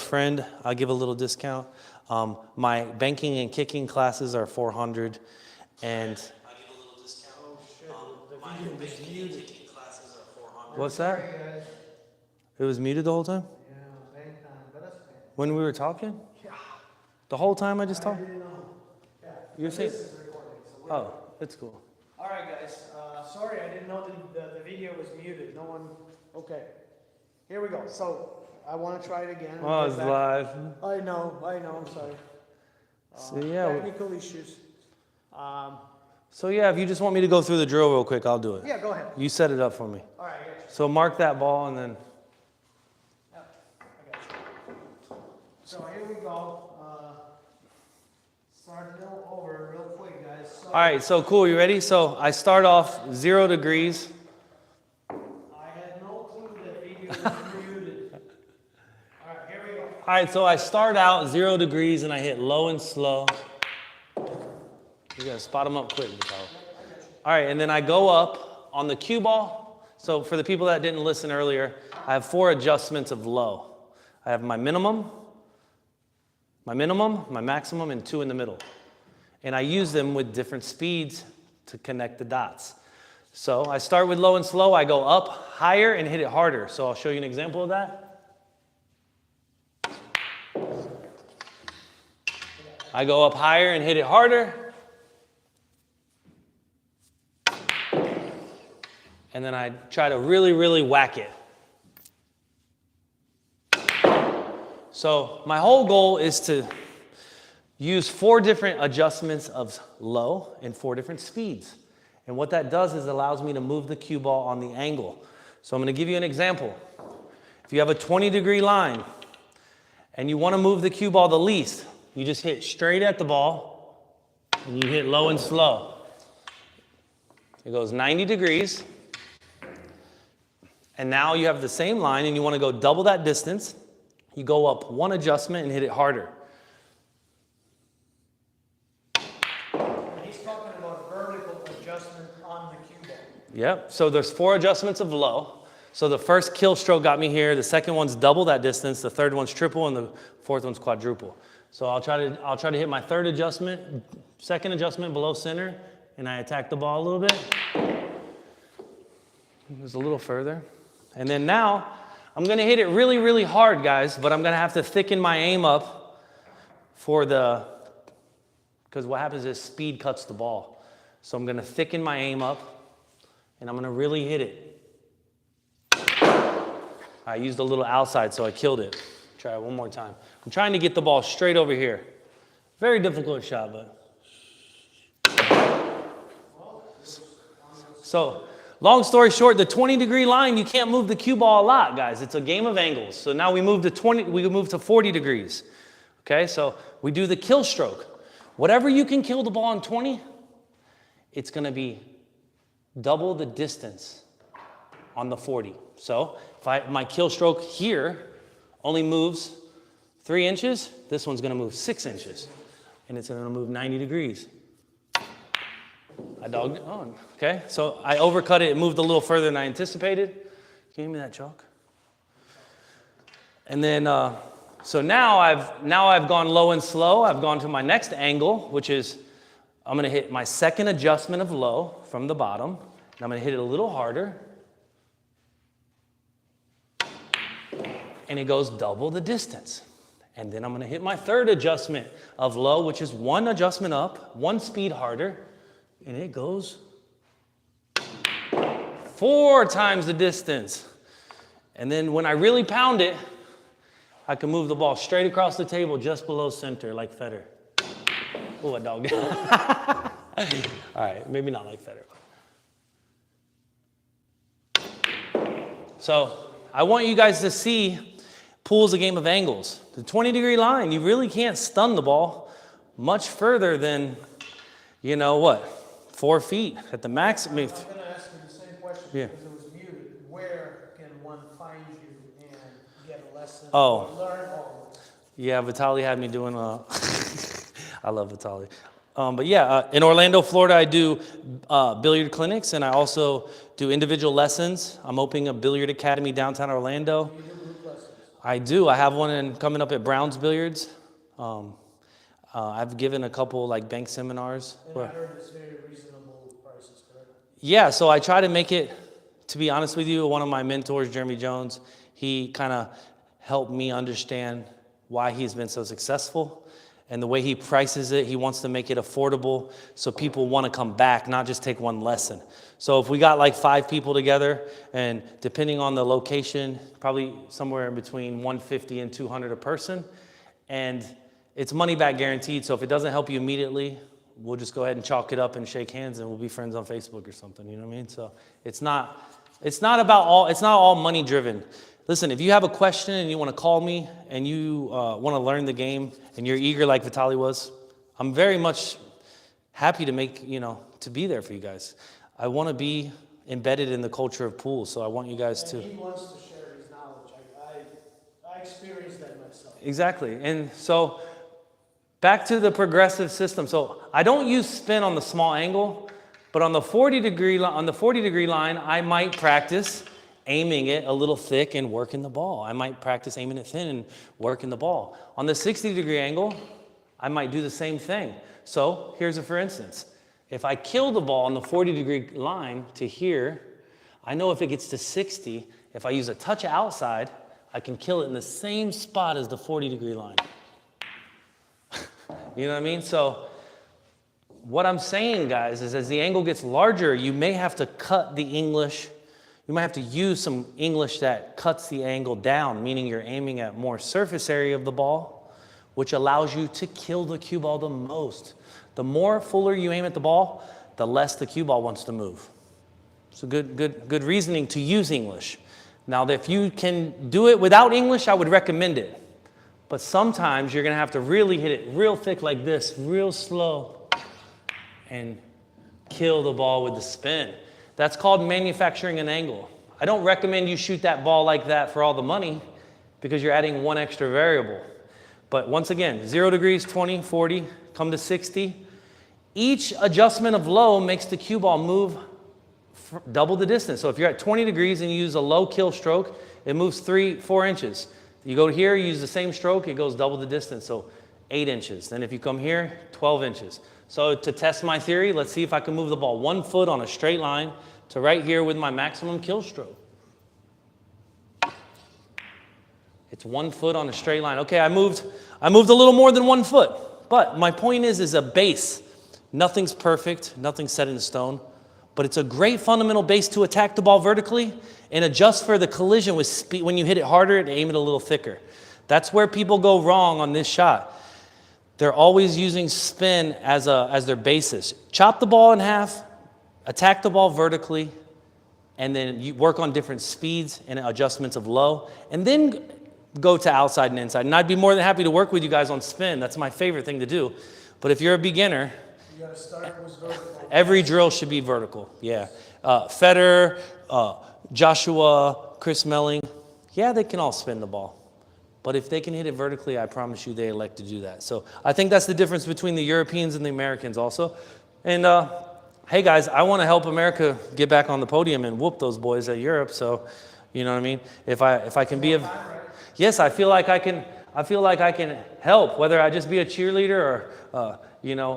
friend, I'll give a little discount. My banking and kicking classes are $400, and I give a little discount. Oh shit! My banking and kicking classes are $400. What's that? It was muted the whole time. Yeah, same time, but that's okay. When we were talking? Yeah. The whole time I just talked? I didn't know. Yeah. You're saying? This is recording. So oh, that's cool. All right, guys. Sorry, I didn't know the video was muted. No one. Okay. Here we go. So I want to try it again. Oh, it's live. I know. I'm sorry. So yeah. Technical issues. So yeah, if you just want me to go through the drill real quick, I'll do it. Yeah, go ahead. You set it up for me. All right, I got you. So mark that ball and then. Yeah, I got you. So here we go. Start it over real quick, guys. So, all right, so cool. You ready? So I start off 0 degrees. I had no clue that video was muted. All right, here we go. All right, so I start out 0 degrees and I hit low and slow. You gotta spot them up quick, Nicole. All right, and then I go up on the cue ball. So for the people that didn't listen earlier, I have 4 adjustments of low. I have my minimum, my maximum, and 2 in the middle. And I use them with different speeds to connect the dots. So I start with low and slow. I go up higher and hit it harder. So I'll show you an example of that. I go up higher and hit it harder. And then I try to really, really whack it. So my whole goal is to use 4 different adjustments of low and 4 different speeds. And what that does is allows me to move the cue ball on the angle. So I'm going to give you an example. If you have a 20-degree line and you want to move the cue ball the least, you just hit straight at the ball and you hit low and slow. It goes 90 degrees. And now you have the same line and you want to go double that distance. You go up 1 adjustment and hit it harder. He's talking about vertical adjustment on the cue ball. Yep. So there's 4 adjustments of low. So the first kill stroke got me here. The second one's double that distance. The third one's triple, and the fourth one's quadruple. So I'll try to hit my third adjustment, second adjustment below center, and I attack the ball a little bit. It was a little further. And then now, I'm going to hit it really, really hard, guys, but I'm going to have to thicken my aim up because what happens is speed cuts the ball. So I'm going to thicken my aim up, and I'm going to really hit it. I used a little outside, so I killed it. Try it one more time. I'm trying to get the ball straight over here. Very difficult shot, but. So. Long story short, the 20-degree line, you can't move the cue ball a lot, guys. It's a game of angles. So now we move to 40 degrees. Okay, so we do the kill stroke. Whatever you can kill the ball in 20, it's going to be double the distance on the 40. So if my kill stroke here only moves 3 inches, this one's going to move 6 inches. And it's going to move 90 degrees. I dogged it on. Okay, so I overcut it. It moved a little further than I anticipated. Can you give me that chalk? And then, so now I've gone low and slow. I've gone to my next angle, which is I'm going to hit my second adjustment of low from the bottom, and I'm going to hit it a little harder. And it goes double the distance. And then I'm going to hit my third adjustment of low, which is 1 adjustment up, 1 speed harder. And it goes 4 times the distance. And then when I really pound it, I can move the ball straight across the table just below center like Federer. Oh, a dog. All right, maybe not like Federer. So I want you guys to see pool's a game of angles. The 20-degree line, you really can't stun the ball much further than, 4 feet at the max. I'm going to ask you the same question Yeah. because it was muted. Where can one find you and get a lesson Oh. or learn all? Yeah, Vitaly had me doing I love Vitaly. But yeah, in Orlando, Florida, I do billiard clinics, and I also do individual lessons. I'm opening a billiard academy downtown Orlando. You do group lessons? I do. I have one coming up at Brown's Billiards. I've given a couple like bank seminars. And I heard it's very reasonable prices, correct? Yeah, so I try to make it, to be honest with you, one of my mentors, Jeremy Jones, he kind of helped me understand why he's been so successful. And the way he prices it, he wants to make it affordable so people want to come back, not just take one lesson. So if we got like 5 people together, and depending on the location, probably somewhere in between 150 and 200 a person, and it's money back guaranteed. So if it doesn't help you immediately, we'll just go ahead and chalk it up and shake hands, and we'll be friends on Facebook or something. You know what I mean? So it's not all money driven. Listen, if you have a question and you want to call me and you want to learn the game and you're eager like Vitaly was, I'm very much happy to to be there for you guys. I want to be embedded in the culture of pool, so I want you guys to. He wants to share his knowledge. I experienced that myself. Exactly. And so back to the progressive system. So I don't use spin on the small angle, but on the 40 degree line, I might practice aiming it a little thick and working the ball. I might practice aiming it thin and working the ball. On the 60 degree angle, I might do the same thing. So here's a for instance. If I kill the ball on the 40 degree line to here, I know if it gets to 60, if I use a touch outside, I can kill it in the same spot as the 40 degree line. You know what I mean? So what I'm saying, guys, is as the angle gets larger, you may have to cut the English. You might have to use some English that cuts the angle down, meaning you're aiming at more surface area of the ball, which allows you to kill the cue ball the most. The more fuller you aim at the ball, the less the cue ball wants to move. So good reasoning to use English. Now, if you can do it without English, I would recommend it. But sometimes you're going to have to really hit it real thick like this, real slow, and kill the ball with the spin. That's called manufacturing an angle. I don't recommend you shoot that ball like that for all the money because you're adding one extra variable. But once again, 0 degrees, 20, 40, come to 60. Each adjustment of low makes the cue ball move double the distance. So if you're at 20 degrees and you use a low kill stroke, it moves 4 inches. You go here, you use the same stroke, it goes double the distance, so 8 inches. Then if you come here, 12 inches. So to test my theory, let's see if I can move the ball 1 foot on a straight line to right here with my maximum kill stroke. It's 1 foot on a straight line. Okay, I moved a little more than 1 foot. But my point is a base. Nothing's perfect, nothing's set in stone. But it's a great fundamental base to attack the ball vertically and adjust for the collision with speed. When you hit it harder, and aim it a little thicker. That's where people go wrong on this shot. They're always using spin as their basis. Chop the ball in half, attack the ball vertically, and then you work on different speeds and adjustments of low, and then go to outside and inside. And I'd be more than happy to work with you guys on spin. That's my favorite thing to do. But if you're a beginner, you gotta start with vertical. Every drill should be vertical. Yeah. Federer, Joshua, Chris Melling, yeah, they can all spin the ball. But if they can hit it vertically, I promise you they elect to do that. So I think that's the difference between the Europeans and the Americans also. And hey guys, I want to help America get back on the podium and whoop those boys at Europe. So, you know what I mean? If I can be of, yes, I feel like I can help, whether I just be a cheerleader or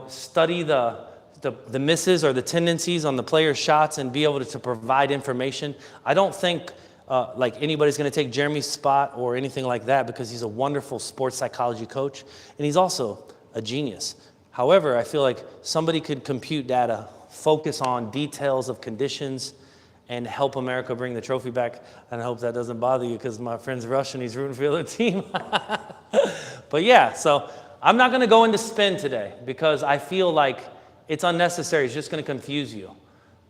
study the misses or the tendencies on the player's shots and be able to provide information. I don't think like anybody's going to take Jeremy's spot or anything like that because he's a wonderful sports psychology coach and he's also a genius. However, I feel like somebody could compute data, focus on details of conditions, and help America bring the trophy back. And I hope that doesn't bother you because my friend's Russian, he's rooting for the other team. But yeah, so I'm not going to go into spin today because I feel like it's unnecessary. It's just going to confuse you.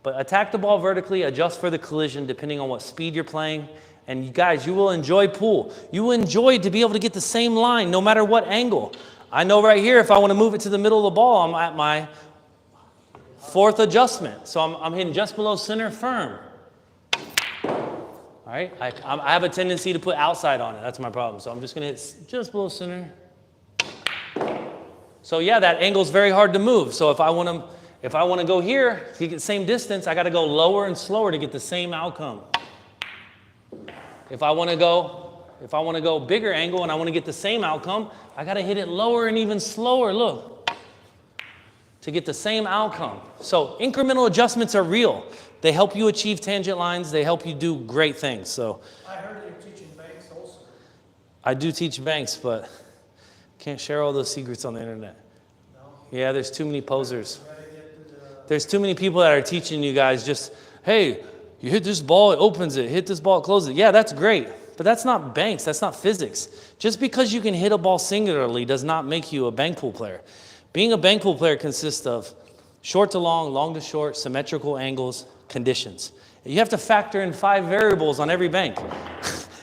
But attack the ball vertically, adjust for the collision depending on what speed you're playing. And you guys, you will enjoy pool. You will enjoy to be able to get the same line no matter what angle. I know right here if I want to move it to the middle of the ball, I'm at my 4th adjustment. So I'm hitting just below center firm. All right, I have a tendency to put outside on it. That's my problem. So I'm just going to hit just below center. So yeah, that angle's very hard to move. So if I want to go here to get the same distance, I got to go lower and slower to get the same outcome. If I want to go If I want to go bigger angle and I want to get the same outcome, I got to hit it lower and even slower, look, to get the same outcome. So incremental adjustments are real. They help you achieve tangent lines. They help you do great things. So I heard you're teaching banks also. I do teach banks, but can't share all those secrets on the internet. No? Yeah, there's too many posers. You gotta get to the... There's too many people that are teaching you guys just, hey, you hit this ball, it opens it. Hit this ball, it closes it. Yeah, that's great. But that's not banks. That's not physics. Just because you can hit a ball singularly does not make you a bank pool player. Being a bank pool player consists of short to long to short, symmetrical angles, conditions. You have to factor in 5 variables on every bank.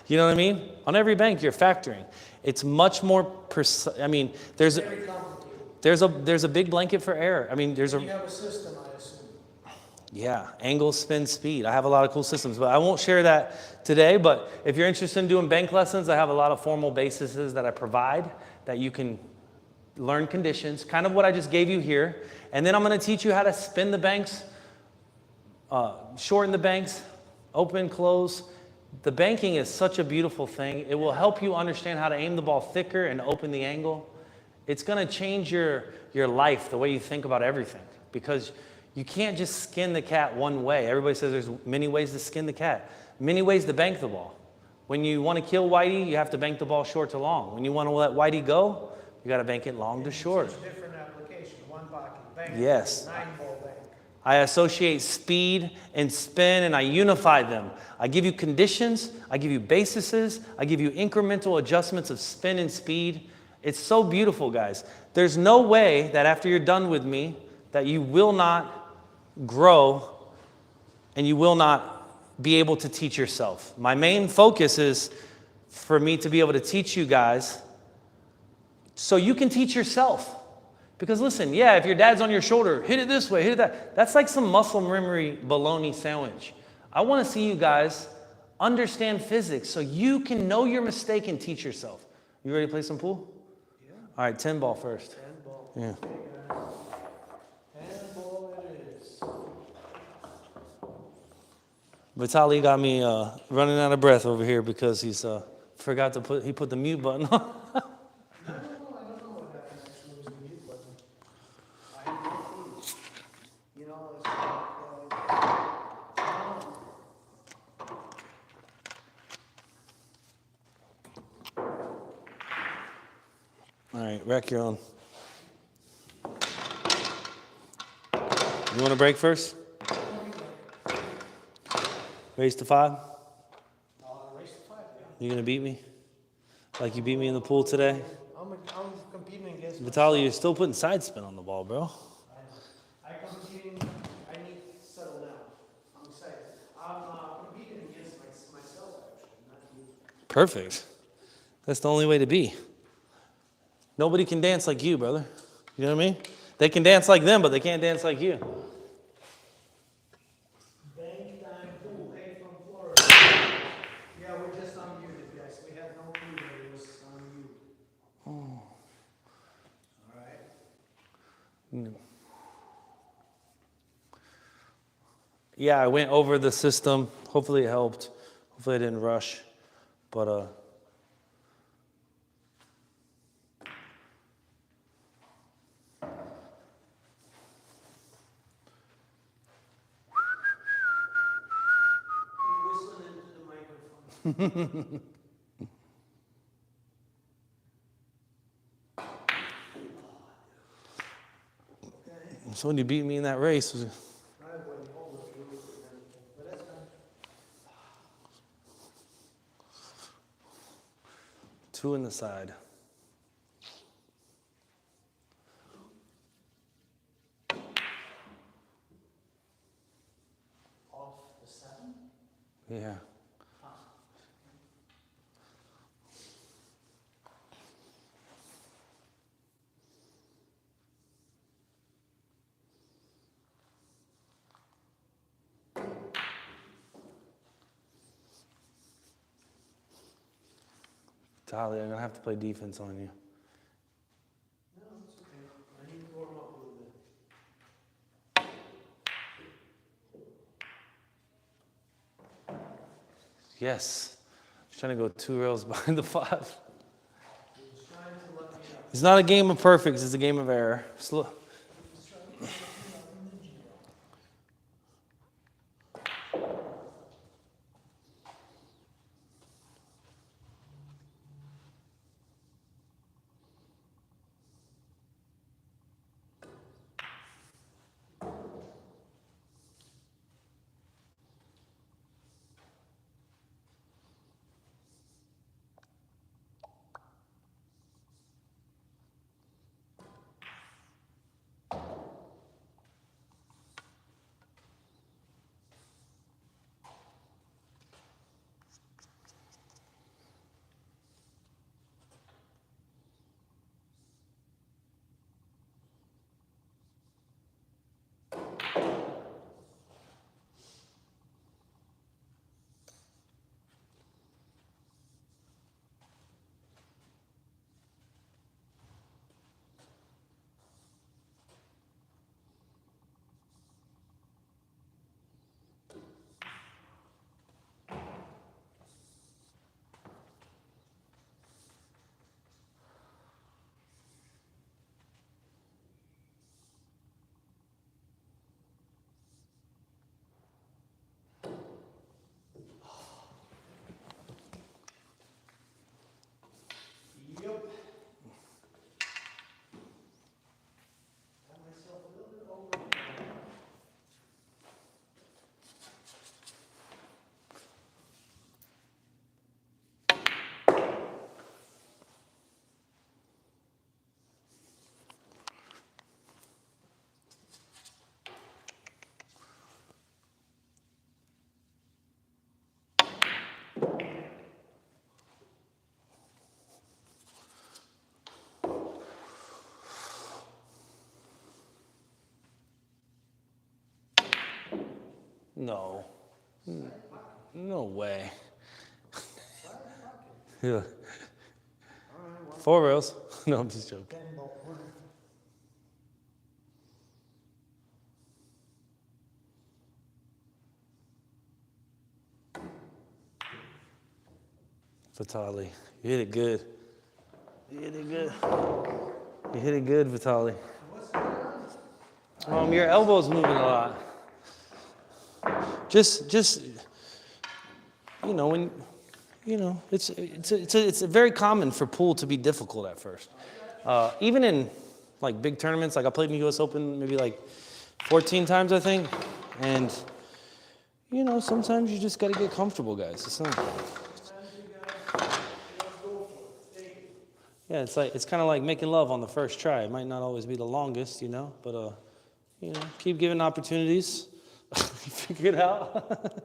You know what I mean? On every bank, you're factoring. It's much more precise. I mean, there's a big blanket for error. I mean, You have a system, I assume. Yeah, angle, spin, speed. I have a lot of cool systems, but I won't share that today. But if you're interested in doing bank lessons, I have a lot of formal bases that I provide that you can learn conditions, kind of what I just gave you here. And then I'm going to teach you how to spin the banks, shorten the banks, open, close. The banking is such a beautiful thing. It will help you understand how to aim the ball thicker and open the angle. It's going to change your life, the way you think about everything, because you can't just skin the cat one way. Everybody says there's many ways to skin the cat, many ways to bank the ball. When you want to kill Whitey, you have to bank the ball short to long. When you want to let Whitey go, you got to bank it long to short. It's a different application. One pocket bank. Yes. 9-ball bank. I associate speed and spin, and I unify them. I give you conditions, I give you bases, I give you incremental adjustments of spin and speed. It's so beautiful, guys. There's no way that after you're done with me that you will not grow and you will not be able to teach yourself. My main focus is for me to be able to teach you guys so you can teach yourself. Because listen, yeah, if your dad's on your shoulder, hit it this way, hit it that. That's like some muscle memory bologna sandwich. I want to see you guys understand physics so you can know your mistake and teach yourself. You ready to play some pool? Yeah. All right, 10 ball first. 10 ball. Yeah. Okay, guys. 10 ball it is. Vitaly got me running out of breath over here because he put the mute button on. I don't know what happened actually with the mute button. I have no clue. You know, it's All right, Rec, you're on. You want to break first? Race to 5? race to 5, yeah. You going to beat me? Like you beat me in the pool today? I'm competing against Vitaly, you're still putting side spin on the ball, bro. I need to settle down. I'm excited. I'm competing against myself, actually, not you. Perfect. That's the only way to be. Nobody can dance like you, brother. You know what I mean? They can dance like them, but they can't dance like you. Bank time pool, hey from Florida. Yeah, we're just unmuted, guys. We had no clue that it was unmuted. Oh. All right. Yeah, I went over the system. Hopefully it helped. Hopefully I didn't rush. But You're whistling into the microphone. so when you beat me in that race, I wouldn't hold it really for anything, but that's fine. 2 in the side. Off the 7? Yeah. Tyler, I'm going to have to play defense on you. No, it's okay. I need to warm up a little bit. Yes. He's trying to go 2 rails behind the 5. He was trying to let me know. It's not a game of perfects, it's a game of error. Slow. He was trying to let me know from the Giro. Yep. Got myself a little bit over. No. No way. Yeah. 4 rails. No, I'm just joking. Vitali, you hit it good. You hit it good. You hit it good, Vitali. Your elbow's moving a lot. Just, when, it's very common for pool to be difficult at first. Even in like big tournaments, like I played in the U.S. Open maybe like 14 times, I think. And, sometimes you just got to get comfortable, guys. It's not. Yeah, it's kind of like making love on the first try. It might not always be the longest, but keep giving opportunities. Figure it out.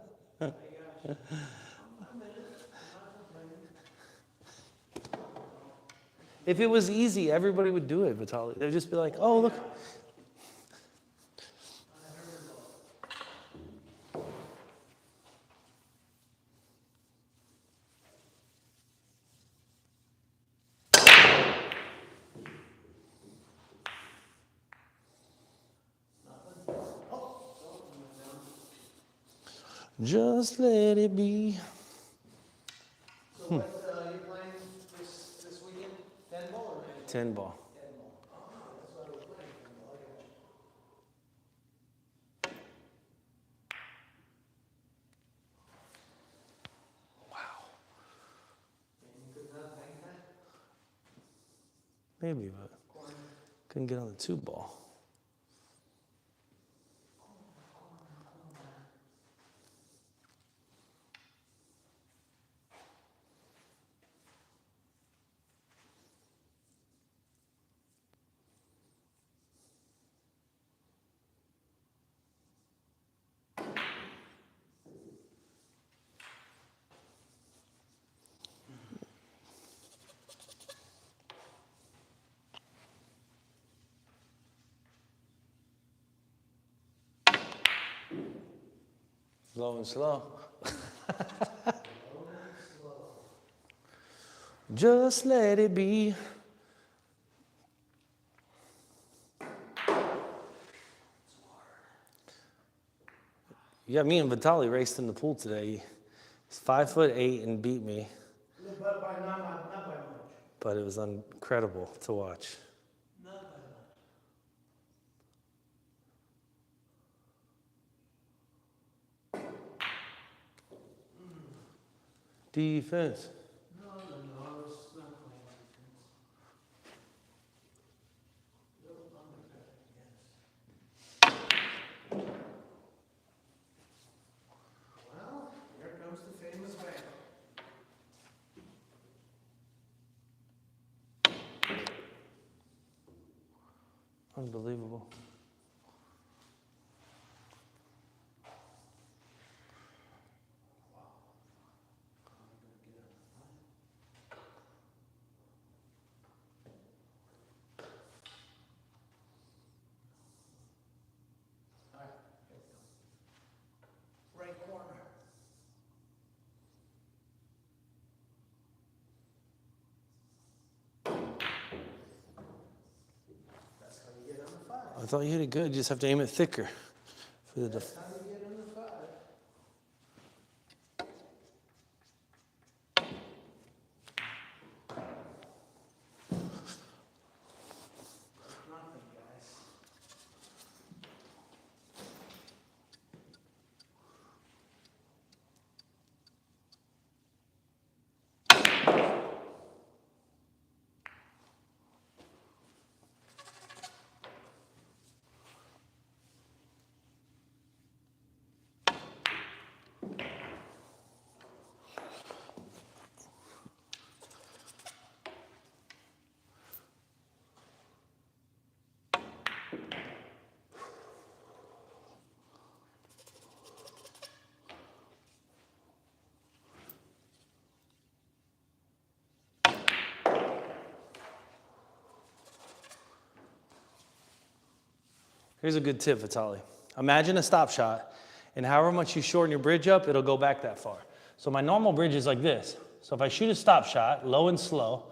If it was easy, everybody would do it, Vitaly. They'd just be like, "Oh, look." Just let it be. So what are you playing this weekend? 10 ball or 9? 10 ball. 10 ball. Oh, that's what I was playing. 10 ball. I got you. Wow. And you could not bank that? Maybe, but couldn't get on the 2 ball. Slow and slow. Just let it be. Yeah, me and Vitaly raced in the pool today. He's 5'8" and beat me. But by not by much. But it was incredible to watch. Not by much. Defense. No, I was not playing defense. Little undercut, yes. Well, here comes the famous man. Unbelievable. Right corner. That's how you get under 5. I thought you hit it good. You just have to aim it thicker. For the That's how you get under 5. Nothing, guys. Here's a good tip, Vitaly. Imagine a stop shot, and however much you shorten your bridge up, it'll go back that far. So my normal bridge is like this. So if I shoot a stop shot, low and slow,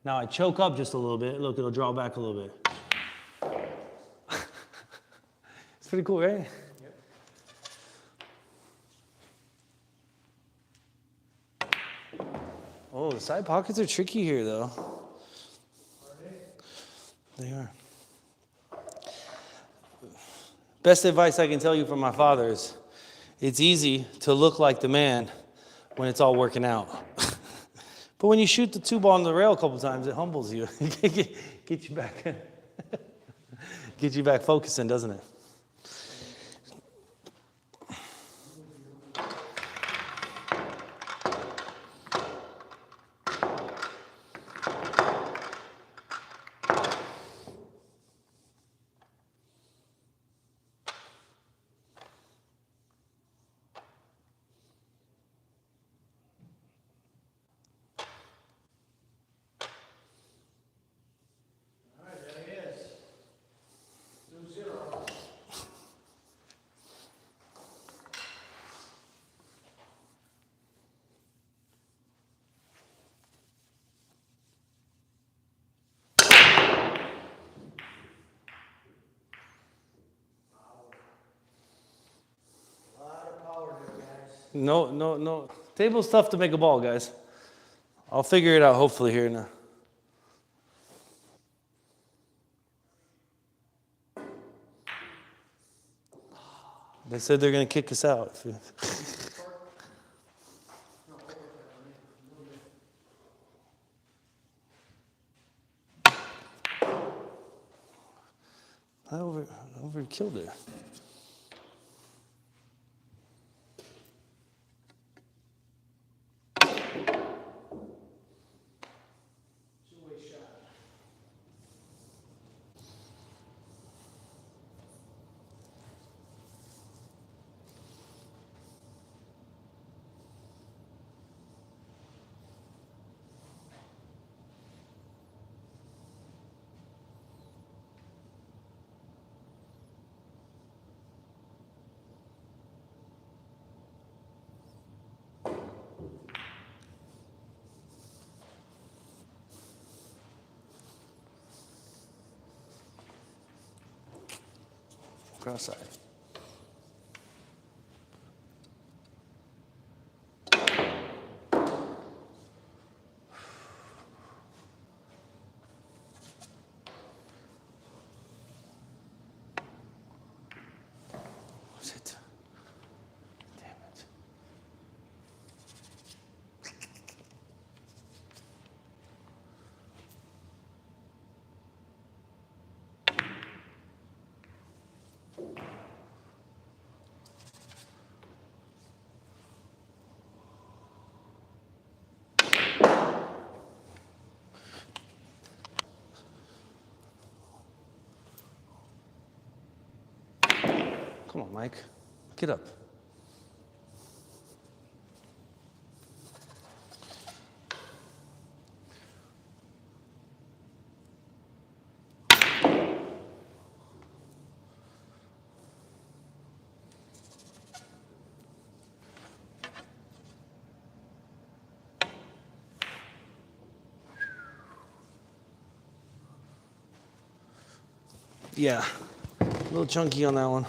now I choke up just a little bit. Look, it'll draw back a little bit. It's pretty cool, right? Yep. Oh, the side pockets are tricky here, though. Are they? They are. Best advice I can tell you from my father is, it's easy to look like the man when it's all working out. But when you shoot the 2 ball on the rail a couple times, it humbles you. Get you back, get you back focusing, doesn't it? All right, there he is. 2-0. A lot of power there, guys. No. Table's tough to make a ball, guys. I'll figure it out hopefully here now. They said they're going to kick us out. I overkilled it. Two-way shot. Cross-side. Shit. Damn it. Come on, Mike. Get up. Yeah, a little chunky on that one.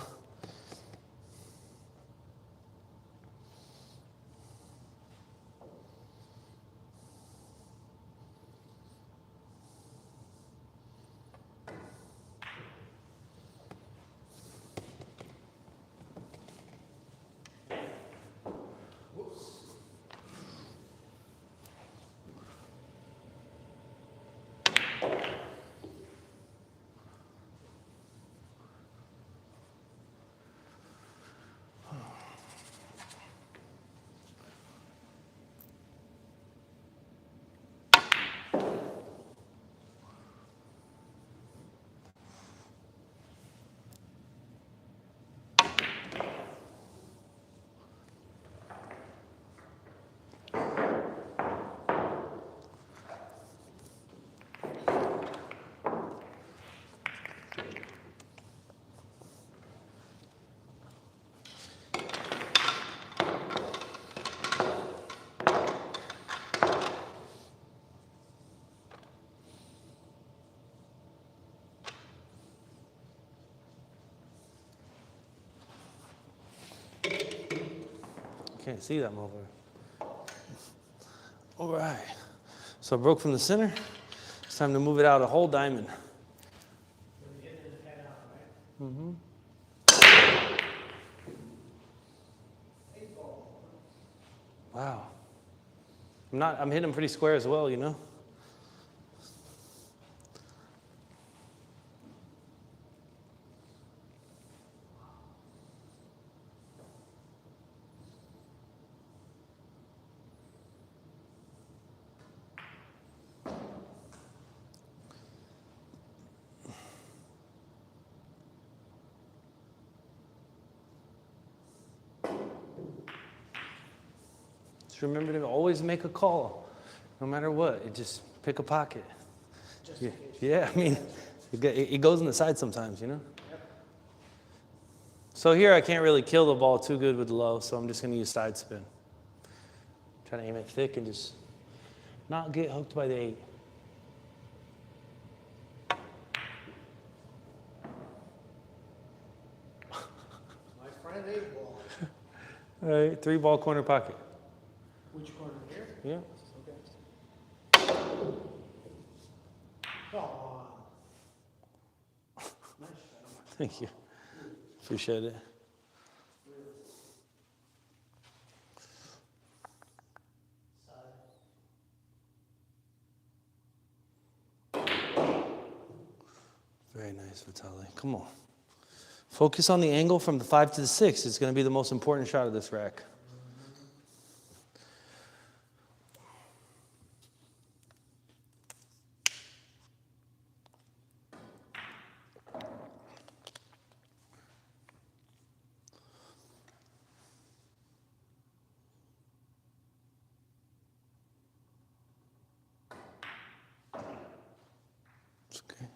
Can't see that mover. All right. So I broke from the center. It's time to move it out a whole diamond. Mm-hmm. Wow. I'm hitting them pretty square as well, you know? Just remember to always make a call, no matter what. You just pick a pocket. Yeah, I mean, it goes in the side sometimes, you know? Yep. So here I can't really kill the ball too good with the low, so I'm just going to use side spin. Try to aim it thick and just not get hooked by the 8. My friend 8 ball. All right, 3 ball corner pocket. Which corner here? Yeah. Okay. Oh. Nice shot. Thank you. Appreciate it. Very nice, Vitaly. Come on. Focus on the angle from the 5 to the 6. It's going to be the most important shot of this rack. Okay.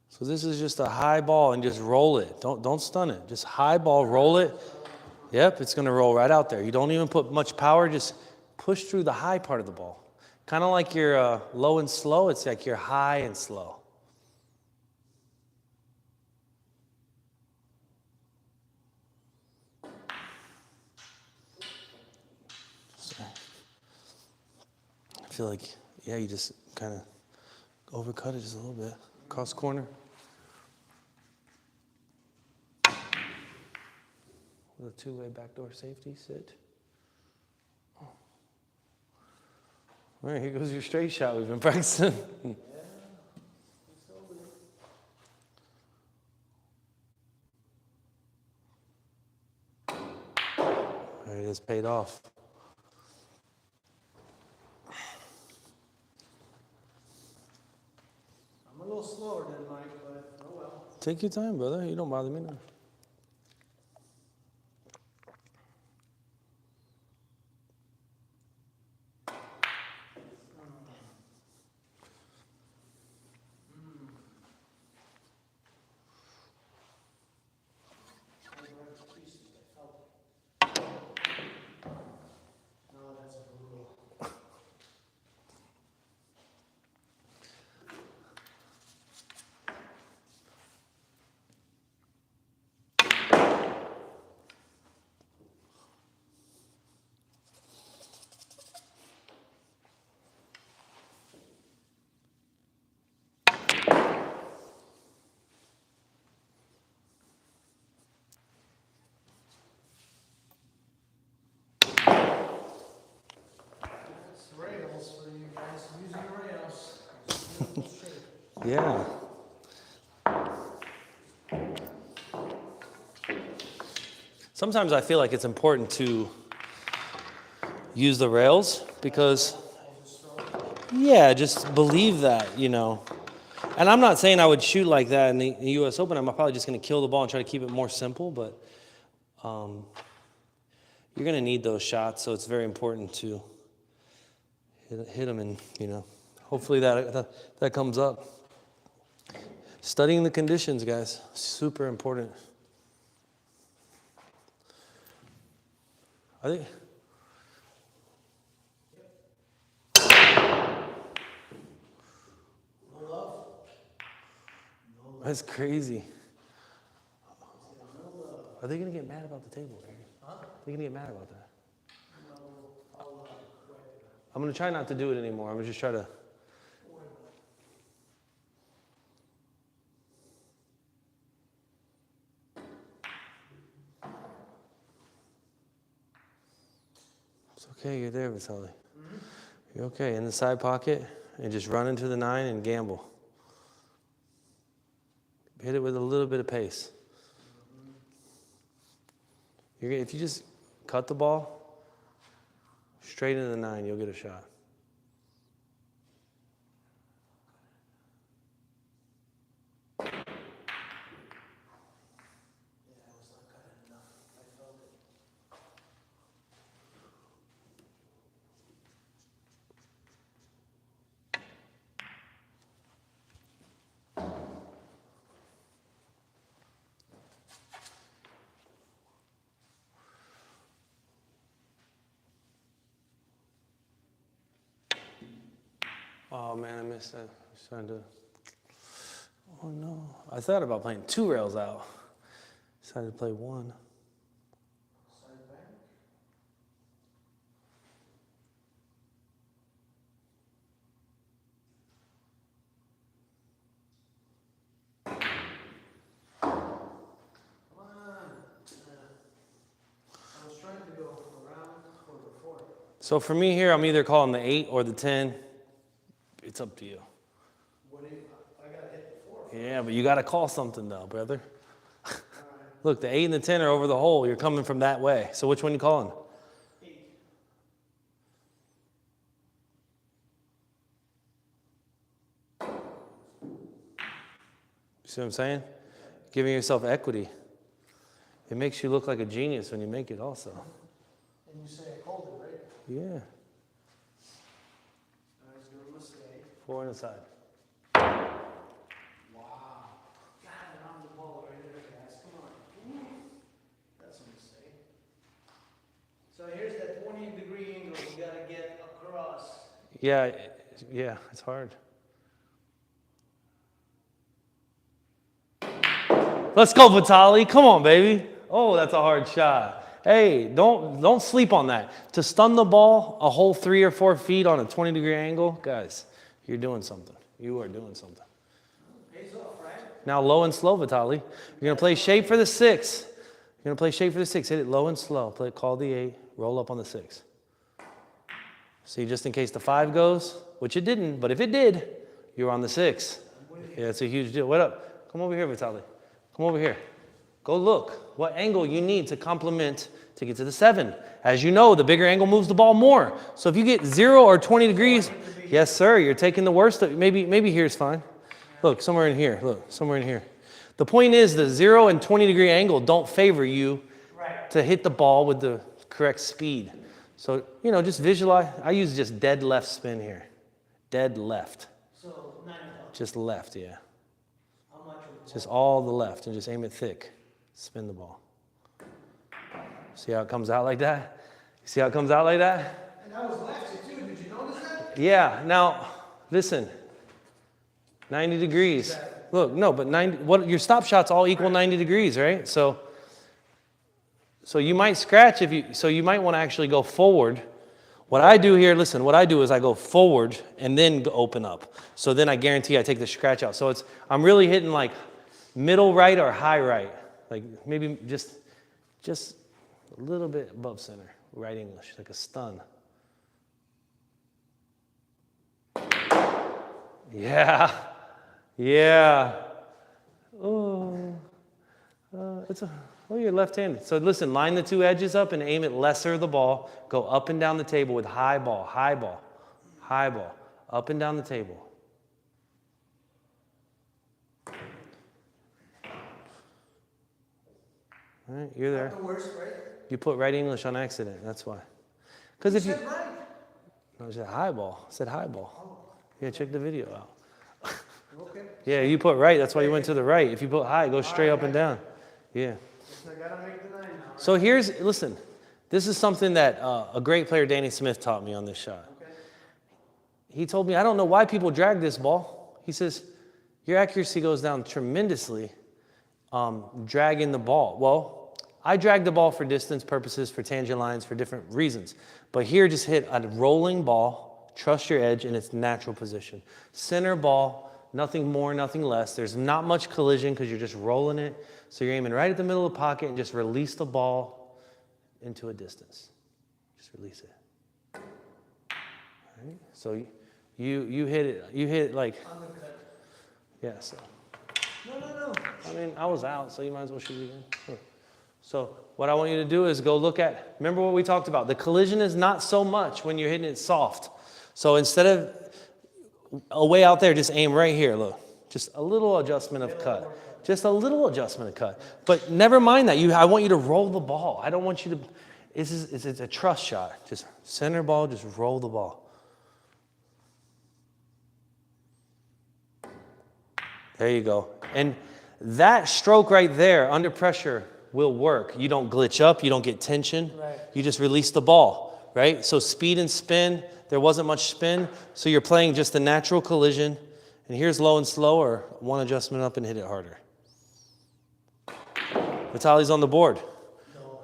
So this is just a high ball and just roll it. Don't stun it. Just high ball, roll it. Yep, it's going to roll right out there. You don't even put much power. Just push through the high part of the ball. Kind of like your low and slow. It's like your high and slow. So, I feel like, yeah, you just kind of overcut it just a little bit. Cross corner. The two-way backdoor safety, sit. All right, here goes your straight shot we've been practicing. There it is, paid off. I'm a little slower than Mike, but oh well. Take your time, brother. You don't bother me now. No, that's brutal. It's rails for you guys using rails. Beautiful shape. Yeah. Sometimes I feel like it's important to use the rails because, yeah, just believe that, you know. And I'm not saying I would shoot like that in the U.S. Open. I'm probably just going to kill the ball and try to keep it more simple, but you're going to need those shots, so it's very important to hit them and, you know, hopefully that comes up. Studying the conditions, guys, super important. I think. No love. That's crazy. Are they going to get mad about the table, Aaron? Huh? Are they going to get mad about that? No, I'll correct it. I'm going to try not to do it anymore. I'm going to just try to. It's okay, you're there, Vitaly. Mm-hmm. You're okay. In the side pocket, and just run into the 9 and gamble. Hit it with a little bit of pace. If you just cut the ball straight into the 9, you'll get a shot. Yeah, I was not cutting enough. I felt it. Oh man, I missed that. I was trying to. Oh no. I thought about playing 2 rails out. Decided to play 1. Side back. Come on. I was trying to go around for the 4. So for me here, I'm either calling the 8 or the 10. It's up to you. What do you, I gotta hit the 4. Yeah, but you got to call something though, brother. All right. Look, the 8 and the 10 are over the hole. You're coming from that way. So which one you calling? 8. You see what I'm saying? Giving yourself equity. It makes you look like a genius when you make it also. And you say I called it, right? Yeah. I was doing a mistake. 4 on the side. Wow. God, I'm the ball right there, guys. Come on. That's a mistake. So here's that 20-degree angle we gotta get across. Yeah, it's hard. Let's go, Vitaly. Come on, baby. Oh, that's a hard shot. Hey, don't sleep on that. To stun the ball a whole 3 or 4 feet on a 20-degree angle, guys, you're doing something. You are doing something. Pays off, right? Now low and slow, Vitaly. You're going to play shape for the 6. You're going to play straight for the 6. Hit it low and slow. Call the 8. Roll up on the 6. See, just in case the 5 goes, which it didn't, but if it did, you're on the 6. Yeah, it's a huge deal. What up? Come over here, Vitaly. Come over here. Go look what angle you need to complement to get to the 7. As you know, the bigger angle moves the ball more. So if you get 0 or 20 degrees, yes, sir, you're taking the worst. Maybe here's fine. Look, somewhere in here. Look, somewhere in here. The point is the 0 and 20 degree angle don't favor you to hit the ball with the correct speed. So, just visualize. I use just dead left spin here. Dead left. So 9 o'clock. Just left, yeah. How much? Just all the left and just aim it thick. Spin the ball. See how it comes out like that? See how it comes out like that? And that was lefty too. Did you notice that? Yeah. Now, listen. 90 degrees. Look, no, but your stop shots all equal 90 degrees, right? So you might scratch so you might want to actually go forward. What I do here, listen, what I do is I go forward and then open up. So then I guarantee I take the scratch out. So I'm really hitting like middle right or high right. Like maybe just a little bit above center. Right English, like a stun. Yeah. Yeah. Oh. You're left-handed. So listen, line the 2 edges up and aim it lesser of the ball. Go up and down the table with high ball, high ball, high ball. Up and down the table. All right, you're there. Not the worst, right? You put right English on accident, that's why. Because if you said right. No, I said high ball. I said high ball. Oh. Yeah, check the video out. Okay. Yeah, you put right, that's why you went to the right. If you put high, go straight up and down. Yeah. I gotta make the 9 now. So listen, this is something that a great player, Danny Smith, taught me on this shot. Okay. He told me, I don't know why people drag this ball. He says, your accuracy goes down tremendously dragging the ball. Well, I drag the ball for distance purposes, for tangent lines, for different reasons. But here, just hit a rolling ball, trust your edge in its natural position. Center ball, nothing more, nothing less. There's not much collision because you're just rolling it. So you're aiming right at the middle of the pocket and just release the ball into a distance. Just release it. All right? So you hit it like, yeah, so. No. I mean, I was out, so you might as well shoot it again. Sure. So what I want you to do is go look at, remember what we talked about. The collision is not so much when you're hitting it soft. So instead of away out there, just aim right here, look. Just a little adjustment of cut. Just a little adjustment of cut. But never mind that. I want you to roll the ball. I don't want you to, it's a trust shot. Just center ball, just roll the ball. There you go. And that stroke right there, under pressure, will work. You don't glitch up. You don't get tension. Right. You just release the ball, right? So speed and spin, there wasn't much spin. So you're playing just a natural collision. And here's low and slow, or one adjustment up and hit it harder. Vitaly's on the board.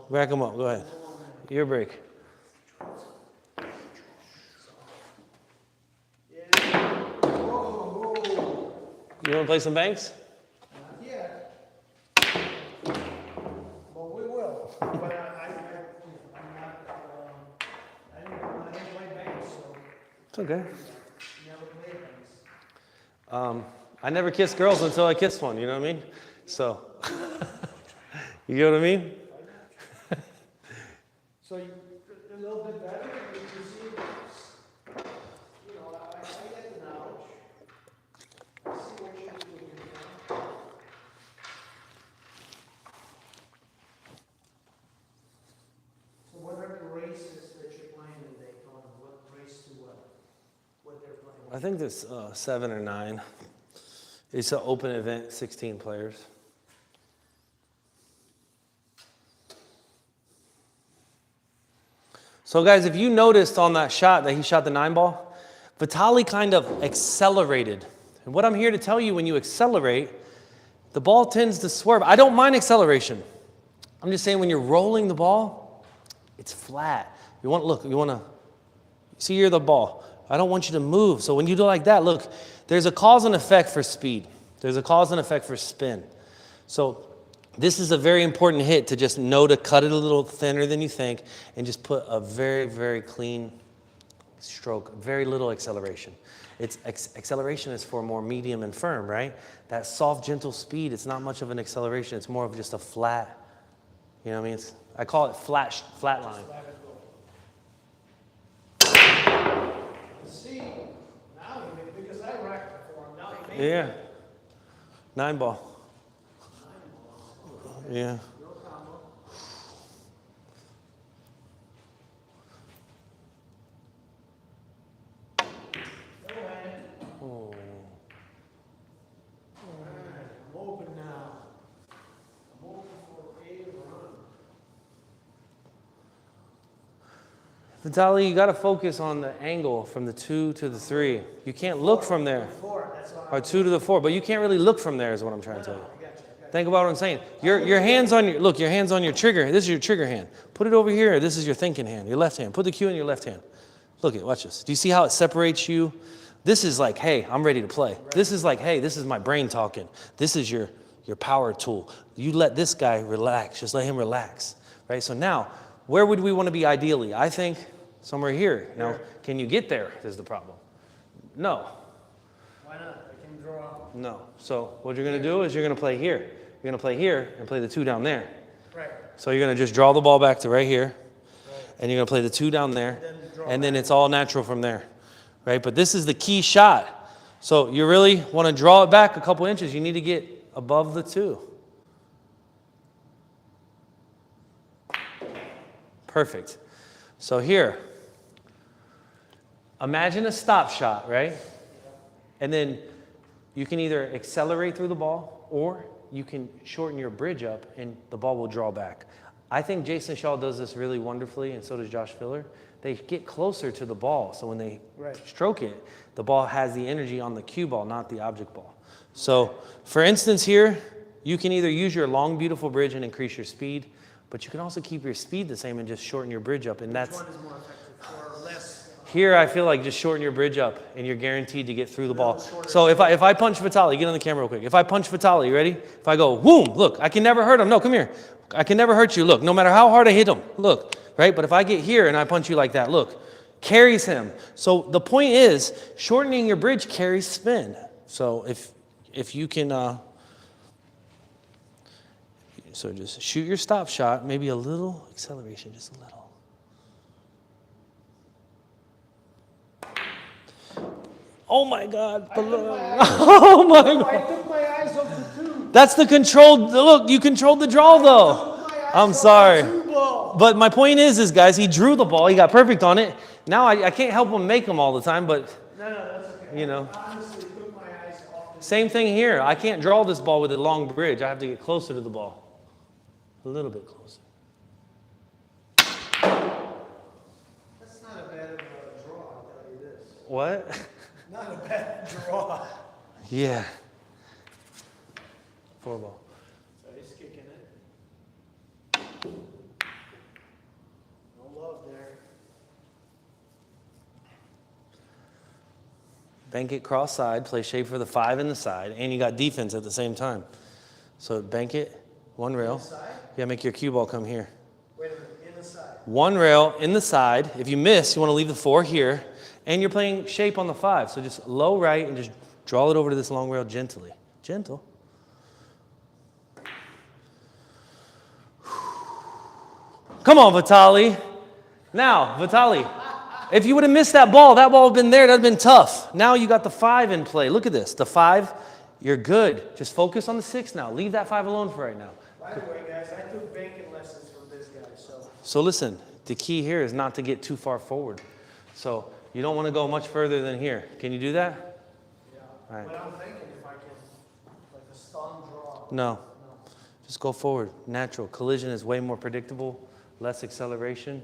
Rack him up. Go ahead. Your break. You want to play some banks? Not yet. Well, we will. But I'm not, I didn't play banks, so It's okay. never played banks. I never kissed girls until I kissed one, you know what I mean? So, you know what I mean? So a little bit better, you see, I get the knowledge. I see what you're doing. So what are the races that you're playing in Daytona? What race to what they're playing? I think there's 7 or 9. It's an open event, 16 players. So guys, if you noticed on that shot that he shot the 9 ball, Vitaly kind of accelerated. And what I'm here to tell you, when you accelerate, the ball tends to swerve. I don't mind acceleration. I'm just saying when you're rolling the ball, it's flat. You want to see you're the ball. I don't want you to move. So when you do like that, look, there's a cause and effect for speed. There's a cause and effect for spin. So This is a very important hit to just know to cut it a little thinner than you think and just put a very, very clean stroke, very little acceleration. Acceleration is for more medium and firm, right? That soft, gentle speed, it's not much of an acceleration. It's more of just a flat, you know what I mean? I call it flat line. See, now you make, because I racked before, now you make. Yeah. 9-ball. Yeah. No combo. Go ahead. Oh. All right, I'm open now. I'm open for a run. Vitaly, you got to focus on the angle from the 2 to the 3. You can't look from there. 4, that's what Or 2 to the 4, but you can't really look from there is what I'm trying to tell you. I got you. Think about what I'm saying. Your hands on your, look, your hands on your trigger. This is your trigger hand. Put it over here. This is your thinking hand, your left hand. Put the cue in your left hand. Look at, watch this. Do you see how it separates you? This is like, hey, I'm ready to play. This is like, hey, this is my brain talking. This is your power tool. You let this guy relax. Just let him relax, right? So now, where would we want to be ideally? I think somewhere here. Now, can you get there is the problem. No. Why not? I can draw. No. So what you're going to do is you're going to play here. You're going to play here and play the 2 down there. Right. So you're going to just draw the ball back to right here. And you're going to play the 2 down there. And then it's all natural from there. Right? But this is the key shot. So you really want to draw it back a couple inches. You need to get above the 2. Perfect. So here, imagine a stop shot, right? And then you can either accelerate through the ball or you can shorten your bridge up and the ball will draw back. I think Jason Shaw does this really wonderfully, and so does Josh Filler. They get closer to the ball, so when they stroke it, the ball has the energy on the cue ball, not the object ball. So, for instance here, you can either use your long, beautiful bridge and increase your speed, but you can also keep your speed the same and just shorten your bridge up, and that's... Which one is more effective or less? Here, I feel like just shorten your bridge up, and you're guaranteed to get through the ball. So if I punch Vitaly, get on the camera real quick. If I punch Vitaly, you ready? If I go, boom, look, I can never hurt him. No, come here. I can never hurt you. Look, no matter how hard I hit him, look, right? But if I get here and I punch you like that, look, carries him. So the point is, shortening your bridge carries spin. So if you can, so just shoot your stop shot, maybe a little acceleration, just a little. Oh my God. Oh my God. I took my eyes off the 2. That's the controlled, look, you controlled the draw though. I'm sorry. But my point is guys, he drew the ball, he got perfect on it. Now I can't help him make them all the time, but, No, that's okay. you know. I honestly took my eyes off the Same thing here. I can't draw this ball with a long bridge. I have to get closer to the ball. A little bit closer. That's not a bad draw, I'll tell you this. What? Not a bad draw. Yeah. 4-ball. So he's kicking it. No love there. Bank it cross side, play shape for the 5 in the side, and you got defense at the same time. So bank it, 1 rail. Inside? Yeah, make your cue ball come here. Wait a minute, in the side. 1 rail in the side. If you miss, you want to leave the 4 here. And you're playing shape on the 5. So just low right and just draw it over to this long rail gently. Gentle. Come on, Vitaly. Now, Vitaly, if you would have missed that ball would have been there. That would have been tough. Now you got the 5 in play. Look at this. The 5, you're good. Just focus on the 6 now. Leave that 5 alone for right now. By the way, guys, I took banking lessons from this guy, so. So listen, the key here is not to get too far forward. So you don't want to go much further than here. Can you do that? Yeah. All right. But I'm thinking if I can, like a stun draw. No. Just go forward. Natural. Collision is way more predictable. Less acceleration.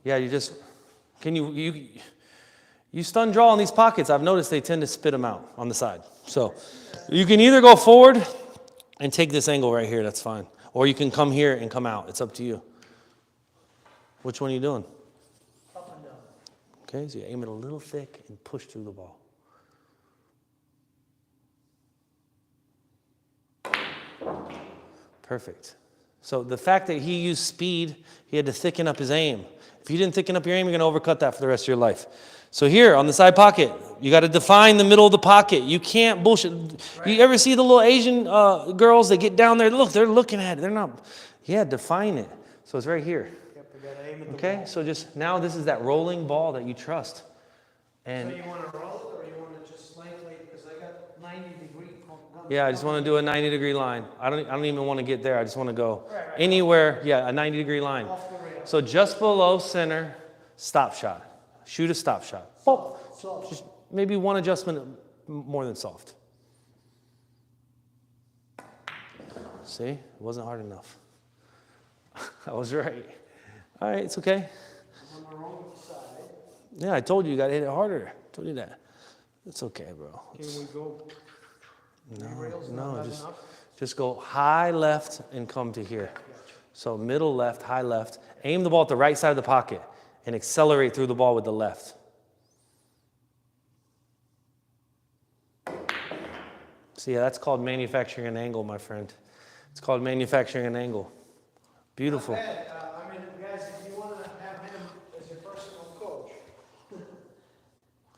Yeah, you just, can you stun draw in these pockets. I've noticed they tend to spit them out on the side. So you can either go forward and take this angle right here. That's fine. Or you can come here and come out. It's up to you. Which one are you doing? Up and down. Okay, so you aim it a little thick and push through the ball. Perfect. So the fact that he used speed, he had to thicken up his aim. If you didn't thicken up your aim, you're going to overcut that for the rest of your life. So here on the side pocket, you got to define the middle of the pocket. You can't bullshit. Right. You ever see the little Asian girls that get down there? Look, they're looking at it. They're not. Yeah, define it. So it's right here. Yep, we gotta aim at the okay, ball. so just now this is that rolling ball that you trust. And so you want to roll it or you want to just slightly, because I got 90-degree. Yeah, I just want to do a 90-degree line. I don't even want to get there. I just want to go anywhere. Yeah, a 90-degree line. So just below center, stop shot. Shoot a stop shot. Soft. Just maybe one adjustment more than soft. See, it wasn't hard enough. I was right. All right, it's okay. On the wrong side. Yeah, I told you got to hit it harder. I told you that. It's okay, bro. Can we go? No, just go high left and come to here. So middle left, high left. Aim the ball at the right side of the pocket and accelerate through the ball with the left. See, that's called manufacturing an angle, my friend. It's called manufacturing an angle. Beautiful. Not bad. I mean, guys, if you want to have him as your personal coach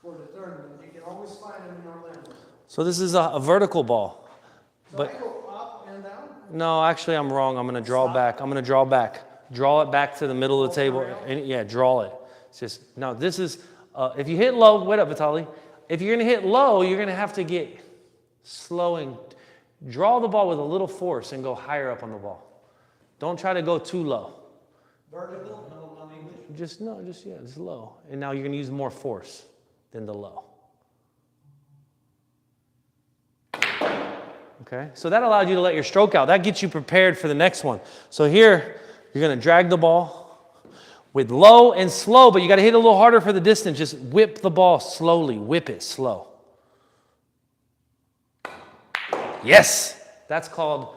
for the tournament, you can always find him in Orlando. So this is a vertical ball. So but I go up and down? No, actually I'm wrong. I'm going to draw back. I'm going to draw back. Draw it back to the middle of the table. And, yeah, draw it. It's just, now this is, if you hit low, wait up, Vitaly. If you're going to hit low, you're going to have to get slowing. Draw the ball with a little force and go higher up on the ball. Don't try to go too low. Vertical? No English? Just low. And now you're going to use more force than the low. Okay, so that allowed you to let your stroke out. That gets you prepared for the next one. So here, you're going to drag the ball with low and slow, but you got to hit a little harder for the distance. Just whip the ball slowly. Whip it slow. Yes, that's called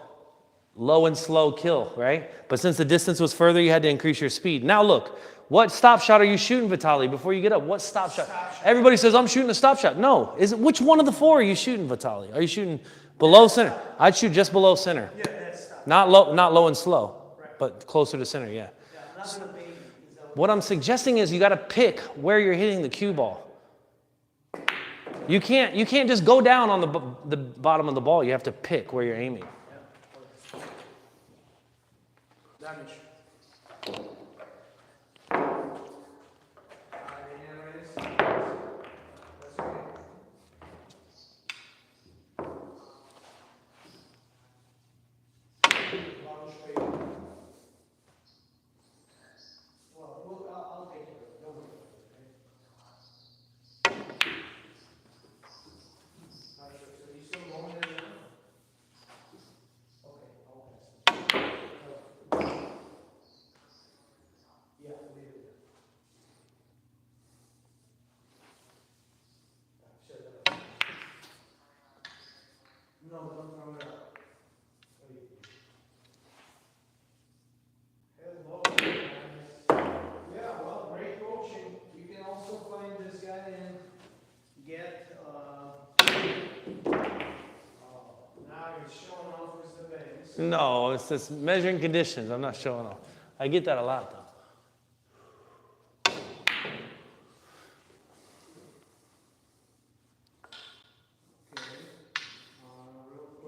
low and slow kill, right? But since the distance was further, you had to increase your speed. Now look, what stop shot are you shooting, Vitaly, before you get up? What stop shot? Everybody says, I'm shooting a stop shot. No. Which one of the four are you shooting, Vitaly? Are you shooting below center? I'd shoot just below center. Yeah, that's stop. Not low and slow, but closer to center, yeah. What I'm suggesting is you got to pick where you're hitting the cue ball. You can't just go down on the bottom of the ball. You have to pick where you're aiming. Damage. No, it's just measuring conditions. I'm not showing off. I get that a lot, though.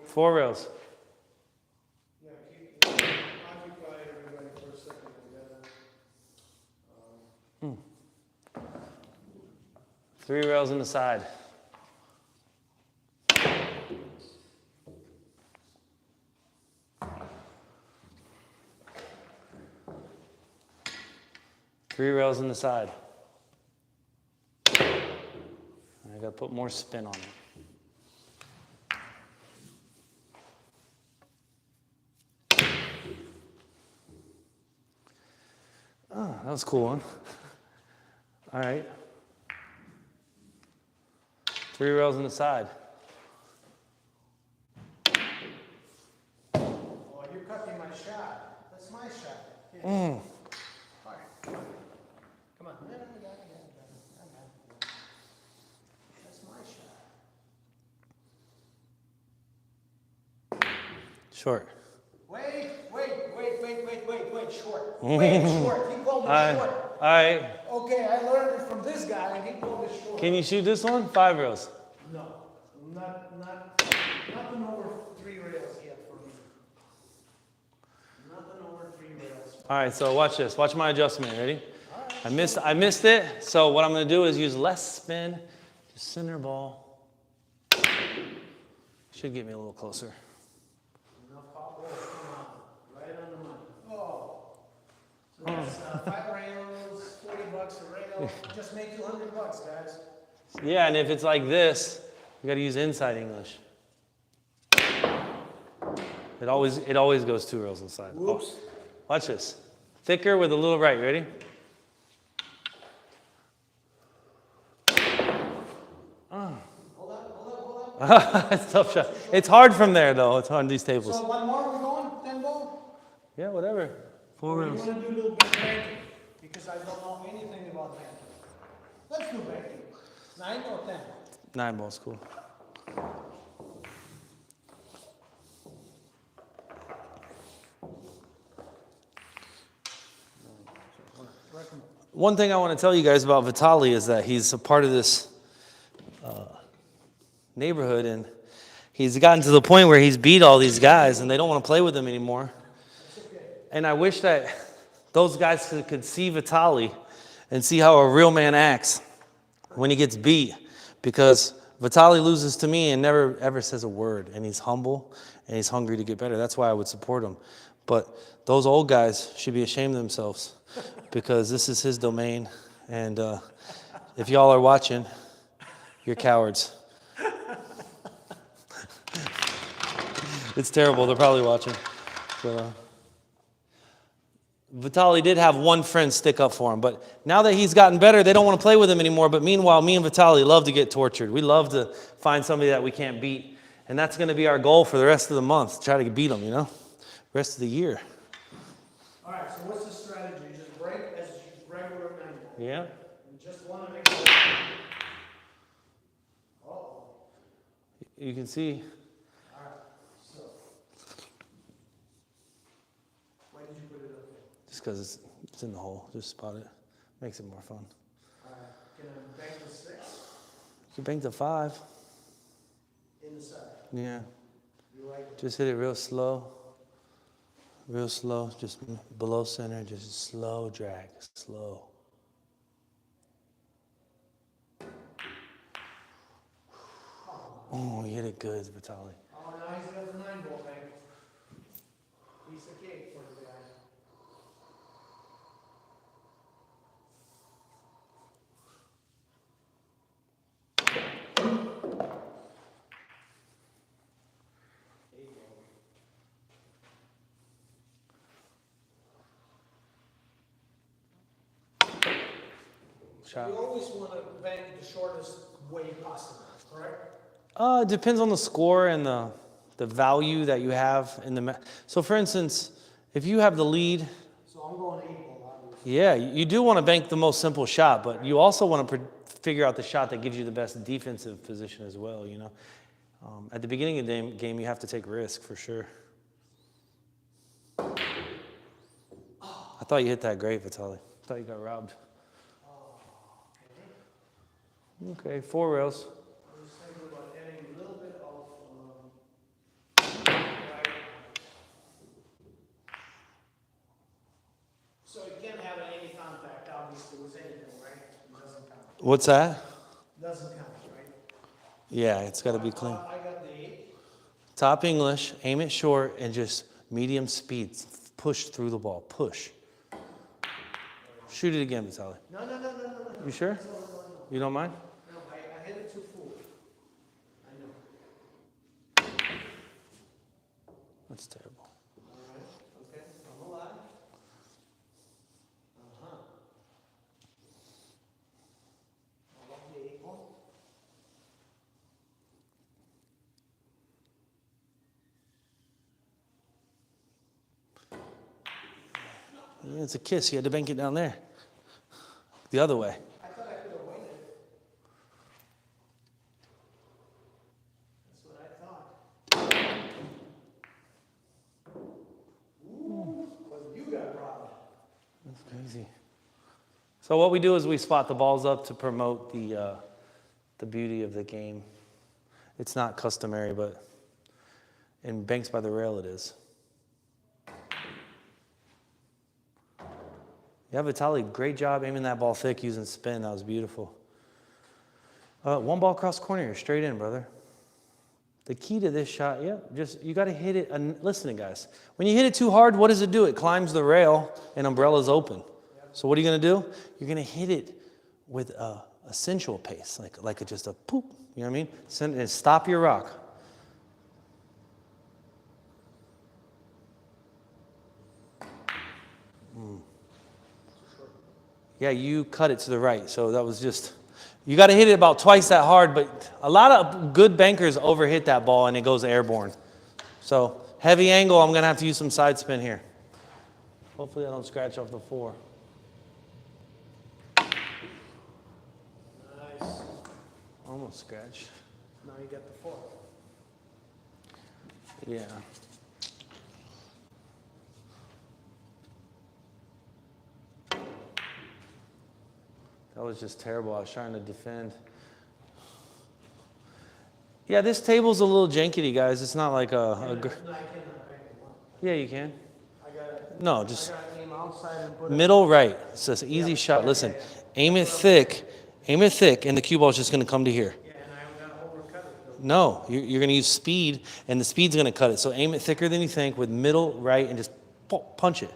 Four rails. Yeah, occupy everybody for a second together. 3 rails in the side. Three rails in the side. I gotta put more spin on it. Oh, that was a cool one. All right. 3 rails in the side. Oh, you're cutting my shot. That's my shot. Yeah. Come on. No, I got it. That's my shot. Short. Wait. Way short. He called it short. All right. Okay, I learned it from this guy, and he called it short. Can you shoot this one? 5 rails. No, nothing over 3 rails yet for me. Nothing over 3 rails. All right, so watch this. Watch my adjustment. Ready? I missed it. So what I'm going to do is use less spin. Just center ball. Should get me a little closer. Enough pop. Oh, come on. Right on the money. Oh. So that's 5 rails, $40 a rail. Just make $200, guys. Yeah, and if it's like this, you got to use inside English. It always goes 2 rails inside. Whoops. Oh, watch this. Thicker with a little right. Ready? Hold on. It's a tough shot. It's hard from there, though. It's hard on these tables. So one more, we going? 10 ball? Yeah, whatever. 4 We rails. want to do a little bit of banking, because I don't know anything about banking. Let's do banking. 9 or 10? 9 ball's cool. One thing I want to tell you guys about Vitaly is that he's a part of this neighborhood, and he's gotten to the point where he's beat all these guys, and they don't want to play with him anymore. And I wish that those guys could see Vitaly and see how a real man acts when he gets beat, because Vitaly loses to me and never ever says a word, and he's humble and he's hungry to get better. That's why I would support him. But those old guys should be ashamed of themselves, because this is his domain, and if y'all are watching, you're cowards. It's terrible. They're probably watching. But, Vitaly did have one friend stick up for him, but now that he's gotten better, they don't want to play with him anymore. But meanwhile, me and Vitaly love to get tortured. We love to find somebody that we can't beat, and that's going to be our goal for the rest of the month, try to beat them, rest of the year. All right, so what's the strategy? Just break as regular manual. Yeah. You just want to make sure. Uh-oh. You can see. All right, so. Why did you put it up there? Just because it's in the hole. Just spot it. Makes it more fun. All right, can I bank the 6? You can bank to 5. In the side. Yeah. You like it? Just hit it real slow. Real slow. Just below center. Just slow drag. Slow. Oh, you hit it good, Vitaly. Oh, now he's got the 9 ball bank. Piece of cake for the guy. Shot. You always want to bank the shortest way possible, correct? It depends on the score and the value that you have in the So for instance, if you have the lead, So I'm going 8 ball, obviously. yeah, you do want to bank the most simple shot, but you also want to figure out the shot that gives you the best defensive position as well, At the beginning of the game, you have to take risk for sure. I thought you hit that great, Vitaly. I thought you got robbed. Okay, 4 rails. I was thinking about adding a little bit of, so you can't have any contact, obviously, with anything, right? It doesn't count. What's that? Doesn't count, right? Yeah, it's got to be clean. I got the 8. Top English, aim it short, and just medium speed. Push through the ball. Push. Shoot it again, Vitaly. No. You sure? No. You don't mind? No, I hit it too full. I know. That's terrible. All right, okay, I'm alive. Uh-huh. I love the 8 ball. Yeah, it's a kiss. You had to bank it down there. The other way. I thought I could have waited. That's what I thought. Ooh, well, you got robbed. That's crazy. So what we do is we spot the balls up to promote the beauty of the game. It's not customary, but in Banks by the Rail it is. Yeah, Vitaly, great job aiming that ball thick using spin. That was beautiful. One ball across the corner here, straight in, brother. The key to this shot, you got to hit it. Listen, guys, when you hit it too hard, what does it do? It climbs the rail and umbrella's open. So what are you going to do? You're going to hit it with a sensual pace, like just a poop. You know what I mean? And stop your rock. Yeah, you cut it to the right. So that was just, you got to hit it about twice that hard, but a lot of good bankers overhit that ball and it goes airborne. So heavy angle, I'm going to have to use some side spin here. Hopefully I don't scratch off the 4. Nice. Almost scratched. Now you got the 4. Yeah. That was just terrible. I was trying to defend. Yeah, this table's a little jankety, guys. It's not like Yeah, you can. No, just middle right. It's just an easy shot. Listen, aim it thick, and the cue ball's just going to come to here. Yeah, and I'm going to overcut it. No, you're going to use speed, and the speed's going to cut it. So aim it thicker than you think with middle right, and just punch it.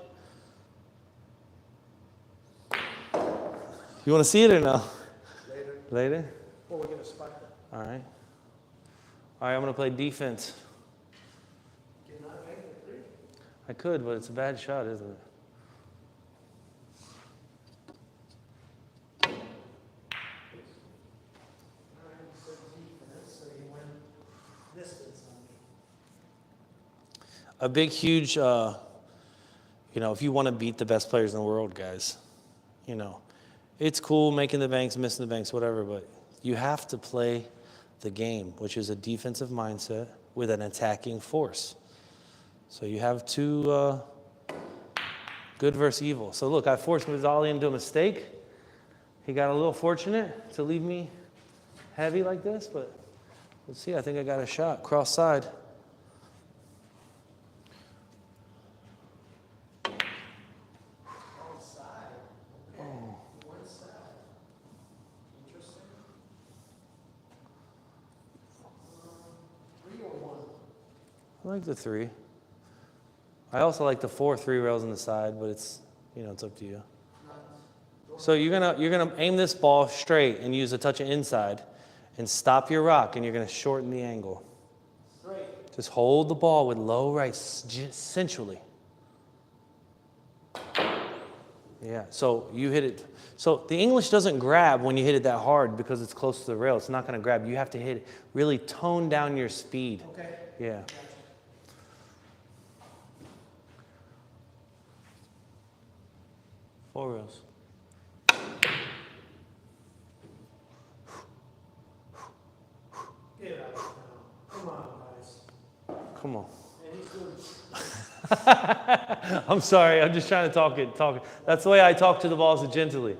You want to see it or no? Later? Well, we're going to spot it. All right. All right, I'm going to play defense. Can you not make it 3? I could, but it's a bad shot, isn't it? All right, so defense, so you win distance on me. A big, huge, if you want to beat the best players in the world, guys, it's cool making the banks, missing the banks, whatever, but you have to play the game, which is a defensive mindset with an attacking force. So you have two good versus evil. So look, I forced Vitaly into a mistake. He got a little fortunate to leave me heavy like this, but let's see. I think I got a shot cross side. I like the 3. I also like the 4 3 rails on the side, but it's up to you. So you're gonna aim this ball straight and use a touch of inside, and stop your rock, and you're gonna shorten the angle. Straight. Just hold the ball with low right, sensually. Yeah. So you hit it. So the English doesn't grab when you hit it that hard because it's close to the rail. It's not gonna grab. You have to hit it. Really tone down your speed. Okay. Yeah. Four rails. Get out now. Come on, guys. Come on. And he's doing I'm sorry. I'm just trying to talk it. That's the way I talk to the balls gently.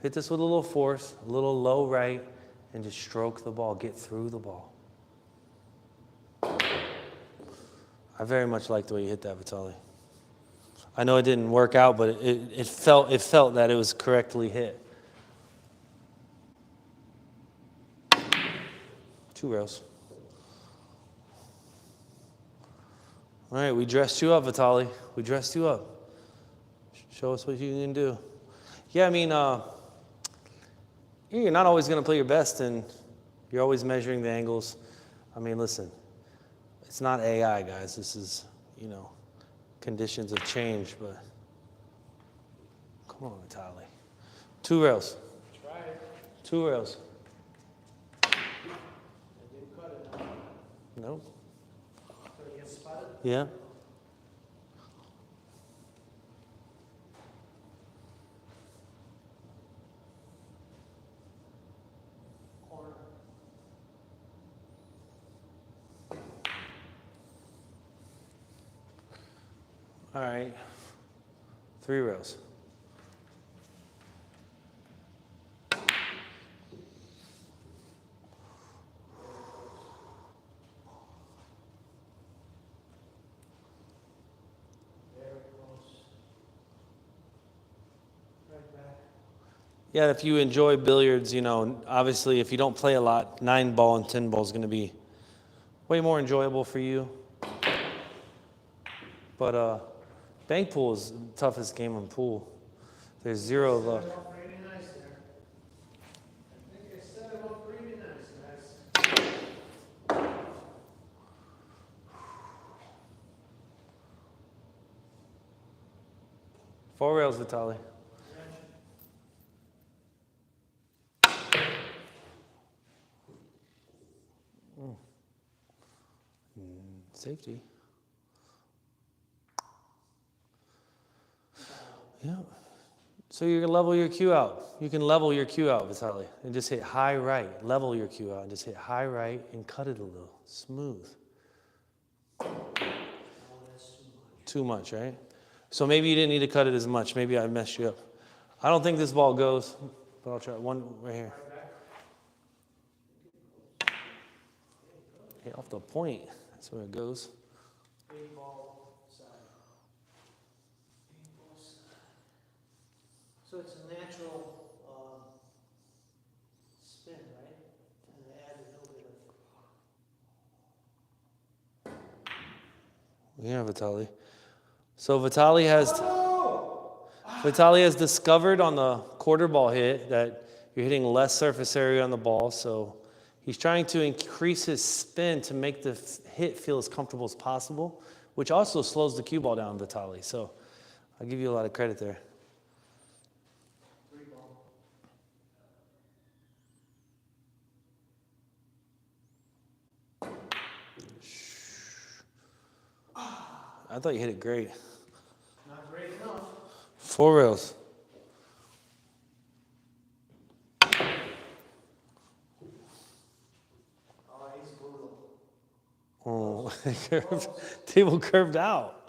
Hit this with a little force, a little low right, and just stroke the ball. Get through the ball. I very much like the way you hit that, Vitaly. I know it didn't work out, but it felt that it was correctly hit. 2 rails. All right, we dressed you up, Vitaly. We dressed you up. Show us what you can do. Yeah, I mean, you're not always going to play your best, and you're always measuring the angles. I mean, listen, it's not AI, guys. This is, conditions have changed, but come on, Vitaly. 2 rails. Try it. 2 rails. I didn't cut it. Nope. So you get spotted? Yeah. All right. 3 rails. Yeah, if you enjoy billiards, you know, obviously if you don't play a lot, 9 ball and 10 ball is going to be way more enjoyable for you. But bank pool is the toughest game on pool. There's 0 luck. Pretty nice there. I think I set it up pretty nice, guys. 4 rails, Vitaly. Safety. Yeah. So you're going to level your cue out. You can level your cue out, Vitaly, and just hit high right. Level your cue out and just hit high right and cut it a little. Smooth. Too much, right? So maybe you didn't need to cut it as much. Maybe I messed you up. I don't think this ball goes, but I'll try one right here. Hit off the point. That's where it goes. Big ball side. Big ball side. So it's a natural spin, right? And add a little bit of. Yeah, Vitaly. So Vitaly has discovered on the quarter ball hit that you're hitting less surface area on the ball. So he's trying to increase his spin to make the hit feel as comfortable as possible, which also slows the cue ball down, Vitaly. So I'll give you a lot of credit there. I thought you hit it great. Not great enough. 4 rails. Oh, he's brutal. Oh, table curved out.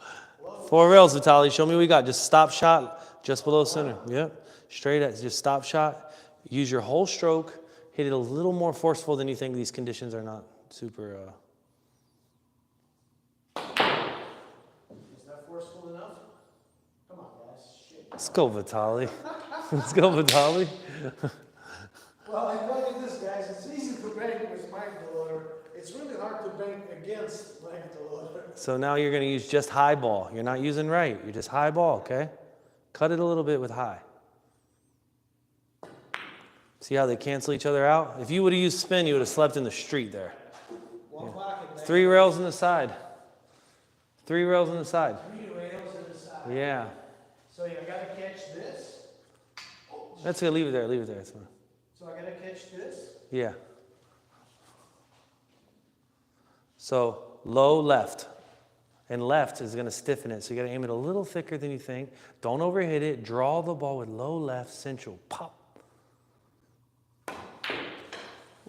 4 rails, Vitaly. Show me what we got. Just stop shot, just below center. Yep. Straight at, just stop shot. Use your whole stroke. Hit it a little more forceful than you think. These conditions are not super. Is that forceful enough? Come on, guys. Shit. Let's go, Vitaly. Let's go, Vitaly. Well, I tell you this, guys. It's easy to bank with Mike DeLawder. It's really hard to bank against Mike DeLawder. So now you're going to use just high ball. You're not using right. You're just high ball, okay? Cut it a little bit with high. See how they cancel each other out? If you would have used spin, you would have slept in the street there. One pocket back. 3 rails on the side. 3 rails on the side. 3 rails on the side. Yeah. So you gotta catch this. That's good. Leave it there. Leave it there. That's fine. So I gotta catch this. Yeah. So low left. And left is going to stiffen it. So you got to aim it a little thicker than you think. Don't overhit it. Draw the ball with low left, central. Pop.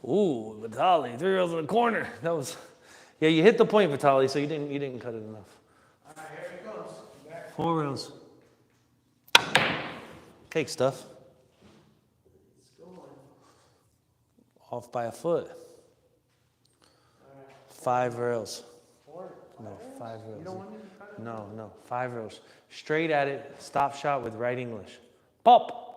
Ooh, Vitaly, 3 rails in the corner. That was, yeah, you hit the point, Vitaly, so you didn't cut it enough. All right, here it comes. Back. 4 rails. Take stuff. It's going. Off by a foot. All right. 5 rails. 4. No, 5 rails. You don't want me to cut it? No, 5 rails. Straight at it, stop shot with right English. Pop.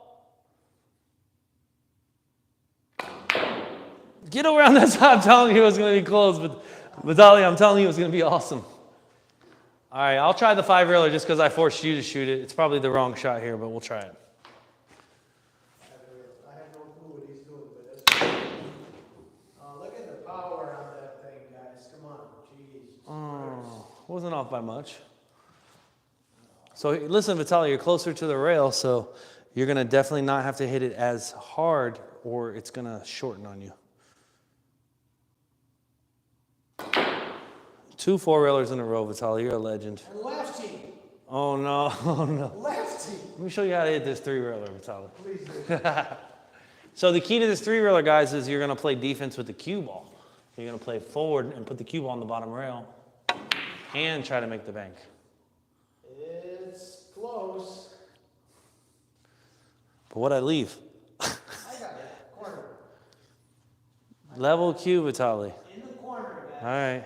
Get around that side. I'm telling you it was going to be close, but Vitaly, I'm telling you it was going to be awesome. All right, I'll try the 5 railer just because I forced you to shoot it. It's probably the wrong shot here, but we'll try it. I have no clue what he's doing, but that's good. Look at the power on that thing, guys. Come on, jeez. Oh, wasn't off by much. So listen, Vitaly, you're closer to the rail, so you're going to definitely not have to hit it as hard or it's going to shorten on you. 2 4-railers in a row, Vitaly. You're a legend. And lefty. Oh, no. Oh, no. Lefty. Let me show you how to hit this 3-railer, Vitaly. Please do. So the key to this 3-railer, guys, is you're going to play defense with the cue ball. You're going to play forward and put the cue ball on the bottom rail and try to make the bank. Yeah. close. But what'd I leave? I got it. Corner. Level cue, Vitaly. In the corner, guys. All right.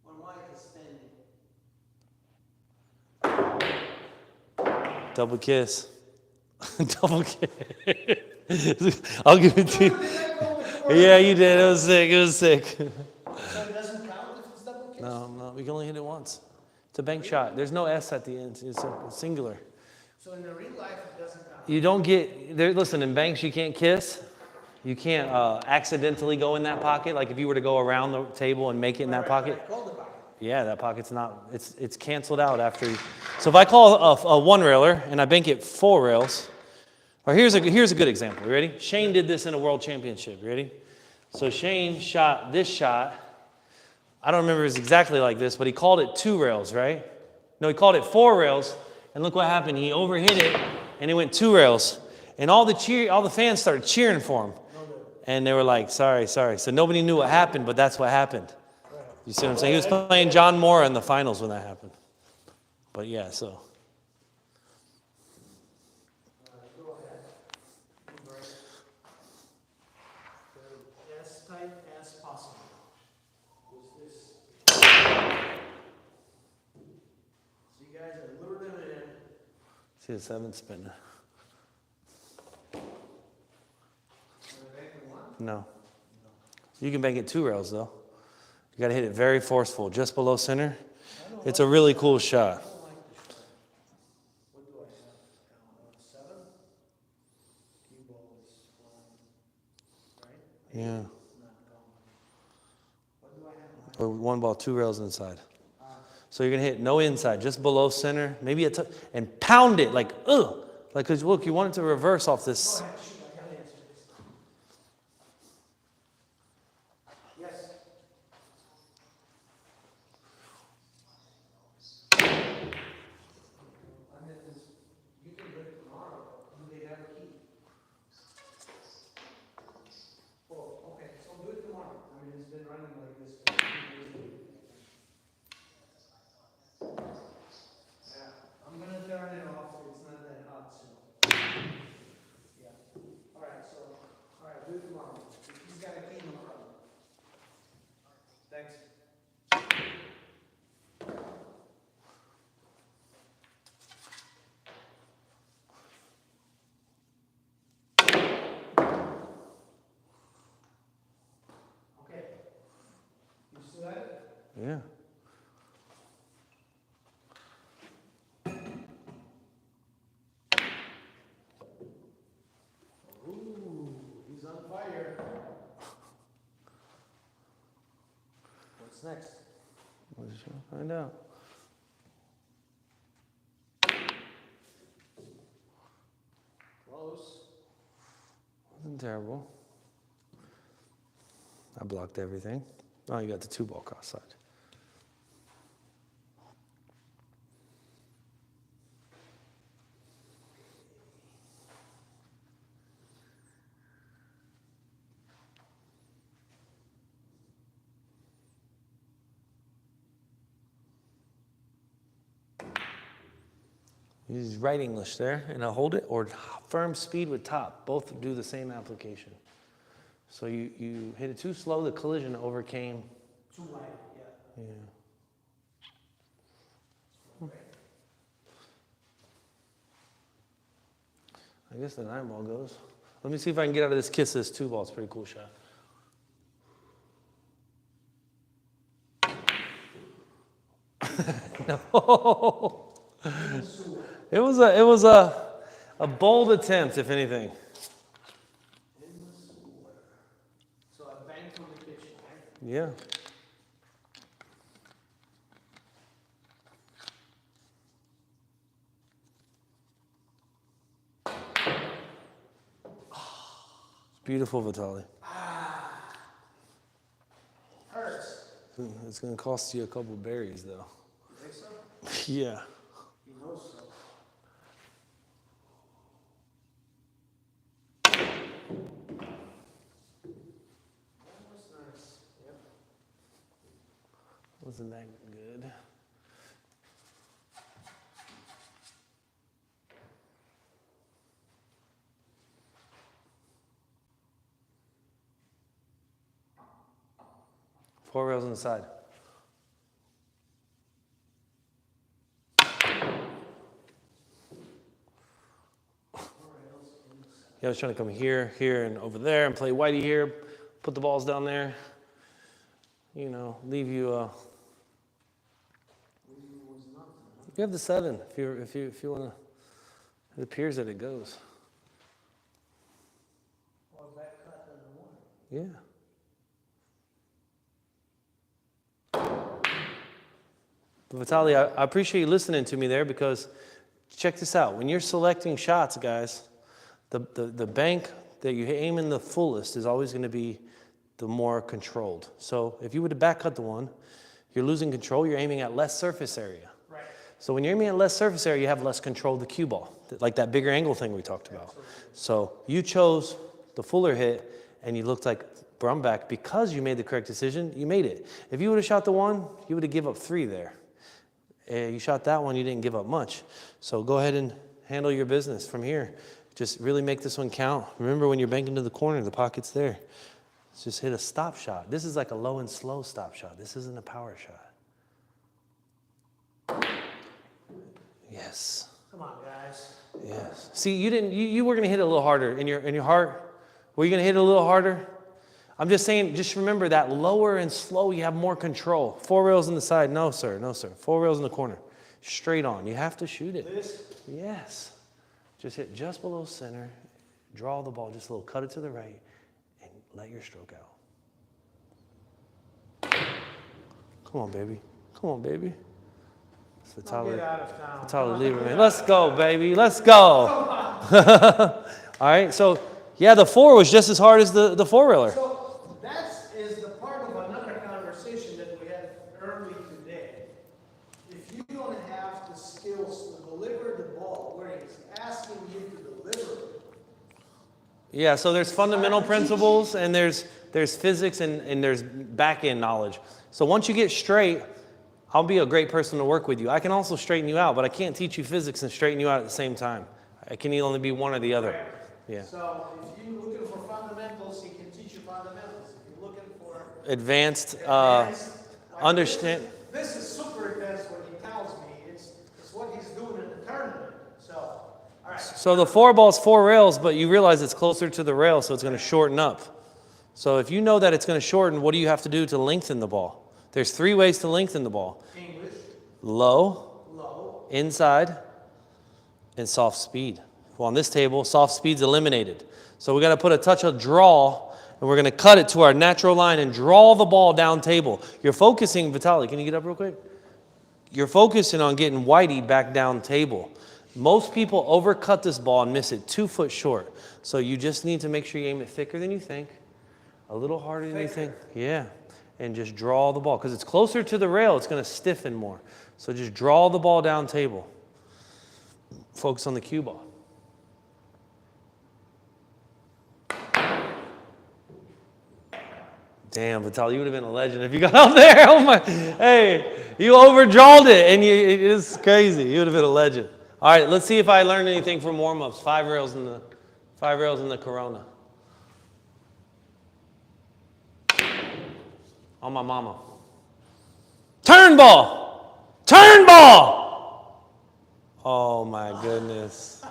When Mike is standing. Double kiss. Double kiss. I'll give it to you. Yeah, you did. It was sick. It was sick. So it doesn't count if it's double kiss? No, we can only hit it once. It's a bank shot. There's no S at the end. It's a singular. So in the real life, it doesn't count. You don't get, there. Listen, in banks, you can't kiss. You can't accidentally go in that pocket. Like if you were to go around the table and make it in that pocket. I called the pocket. Yeah, that pocket's not, it's canceled out after. So if I call a one railer and I bank it 4 rails, or here's a good example. You ready? Shane did this in a world championship. You ready? So Shane shot this shot. I don't remember it was exactly like this, but he called it 2 rails, right? No, he called it 4 rails. And look what happened. He overhit it and it went 2 rails. And all the fans started cheering for him. And they were like, sorry. So nobody knew what happened, but that's what happened. You see what I'm saying? He was playing John Moore in the finals when that happened. But yeah, so. Go ahead. As tight as possible. Who's this? So you guys are lured it in. See the 7th spinner. No. You can bank it 2 rails though. You got to hit it very forceful, just below center. It's a really cool shot. What do I have? 7? Cue ball is flying. Right? Yeah. Not going. What do I have? Or 1 ball, 2 rails inside. So you're going to hit no inside, just below center. Maybe and pound it like, ugh. Like, because look, you want it to reverse off this. Go ahead, shoot, I gotta answer this. Yes. I mean, you can do it tomorrow. Do they have a key? Oh, okay, so do it tomorrow. I mean, it's been running like this for 2 years. Yeah, I'm gonna turn it off. It's not that hot, so. Yeah. All right, do it tomorrow. If he's got a key, no problem. Thanks. Okay. You still have it? Yeah. Ooh, he's on fire. What's next? We'll just find out. Close. Wasn't terrible. I blocked everything. Oh, you got the 2 ball cross side. Use right English there, and I'll hold it, or firm speed with top. Both do the same application. So you hit it too slow, the collision overcame. Too wide, yeah. Yeah. I guess the 9 ball goes. Let me see if I can get out of this kiss this 2 ball. It's a pretty cool shot. No. It was a bold attempt, if anything. So I banged from the kitchen, right? Yeah. It's beautiful, Vitaly. Hurts. It's going to cost you a couple berries, though. You think so? Yeah. He knows so. That was nice. Yep. Wasn't that good? 4 rails on the side. Yeah, I was trying to come here, here, and over there and play whitey here. Put the balls down there. You know, leave you. You have the 7 if you want to. It appears that it goes. Or back cut on the 1. Yeah. But Vitaly, I appreciate you listening to me there because check this out. When you're selecting shots, guys, the bank that you aim in the fullest is always going to be the more controlled. So if you were to back cut the 1, you're losing control. You're aiming at less surface area. Right. So when you're aiming at less surface area, you have less control of the cue ball, like that bigger angle thing we talked about. Absolutely. So you chose the fuller hit, and you looked like Brumback because you made the correct decision. You made it. If you would have shot the 1, you would have given up 3 there. You shot that 1, you didn't give up much. So go ahead and handle your business from here. Just really make this one count. Remember, when you're banking to the corner, the pocket's there. Just hit a stop shot. This is like a low and slow stop shot. This isn't a power shot. Yes. Come on, guys. Yes. See, you were gonna hit it a little harder in your heart. Were you gonna hit it a little harder? I'm just saying, just remember that lower and slow, you have more control. 4 rails on the side. No, sir. No, sir. 4 rails in the corner. Straight on. You have to shoot it. This? Yes. Just hit just below center. Draw the ball just a little. Cut it to the right. And let your stroke out. Come on, baby. Come on, baby. That's Don't get out of town. Vitaly Lieberman. Let's go, baby. Let's go. All right. So, yeah, the 4 was just as hard as the 4-railer. So that is the part of another conversation that we had early today. If you don't have the skills to deliver the ball where he's asking you to deliver it. Yeah, so there's fundamental principles and there's physics and there's back-end knowledge. So once you get straight, I'll be a great person to work with you. I can also straighten you out, but I can't teach you physics and straighten you out at the same time. I can only be one or the other. Yeah. So if you're looking for fundamentals, he can teach you fundamentals. If you're looking for Advanced, understand. This is super advanced what he tells me. It's what he's doing in the tournament. So, all right. So the 4 ball's 4 rails, but you realize it's closer to the rail, so it's going to shorten up. So if you know that it's going to shorten, what do you have to do to lengthen the ball? There's 3 ways to lengthen the ball. English. Low, inside, and soft speed. Well, on this table, soft speed's eliminated. So we're going to put a touch of draw, and we're going to cut it to our natural line and draw the ball down table. You're focusing, Vitaly, can you get up real quick? You're focusing on getting whitey back down table. Most people overcut this ball and miss it 2 foot short. So you just need to make sure you aim it thicker than you think, a little harder than you think. Yeah, and just draw the ball. Because it's closer to the rail, it's going to stiffen more. So just draw the ball down table. Focus on the cue ball. Damn, Vitaly, you would have been a legend if you got out there. Oh my, hey, you overdrawed it, and it is crazy. You would have been a legend. All right, let's see if I learned anything from warm-ups. 5 rails in the Corona. On my mama. Turn ball! Turn ball! Oh my goodness.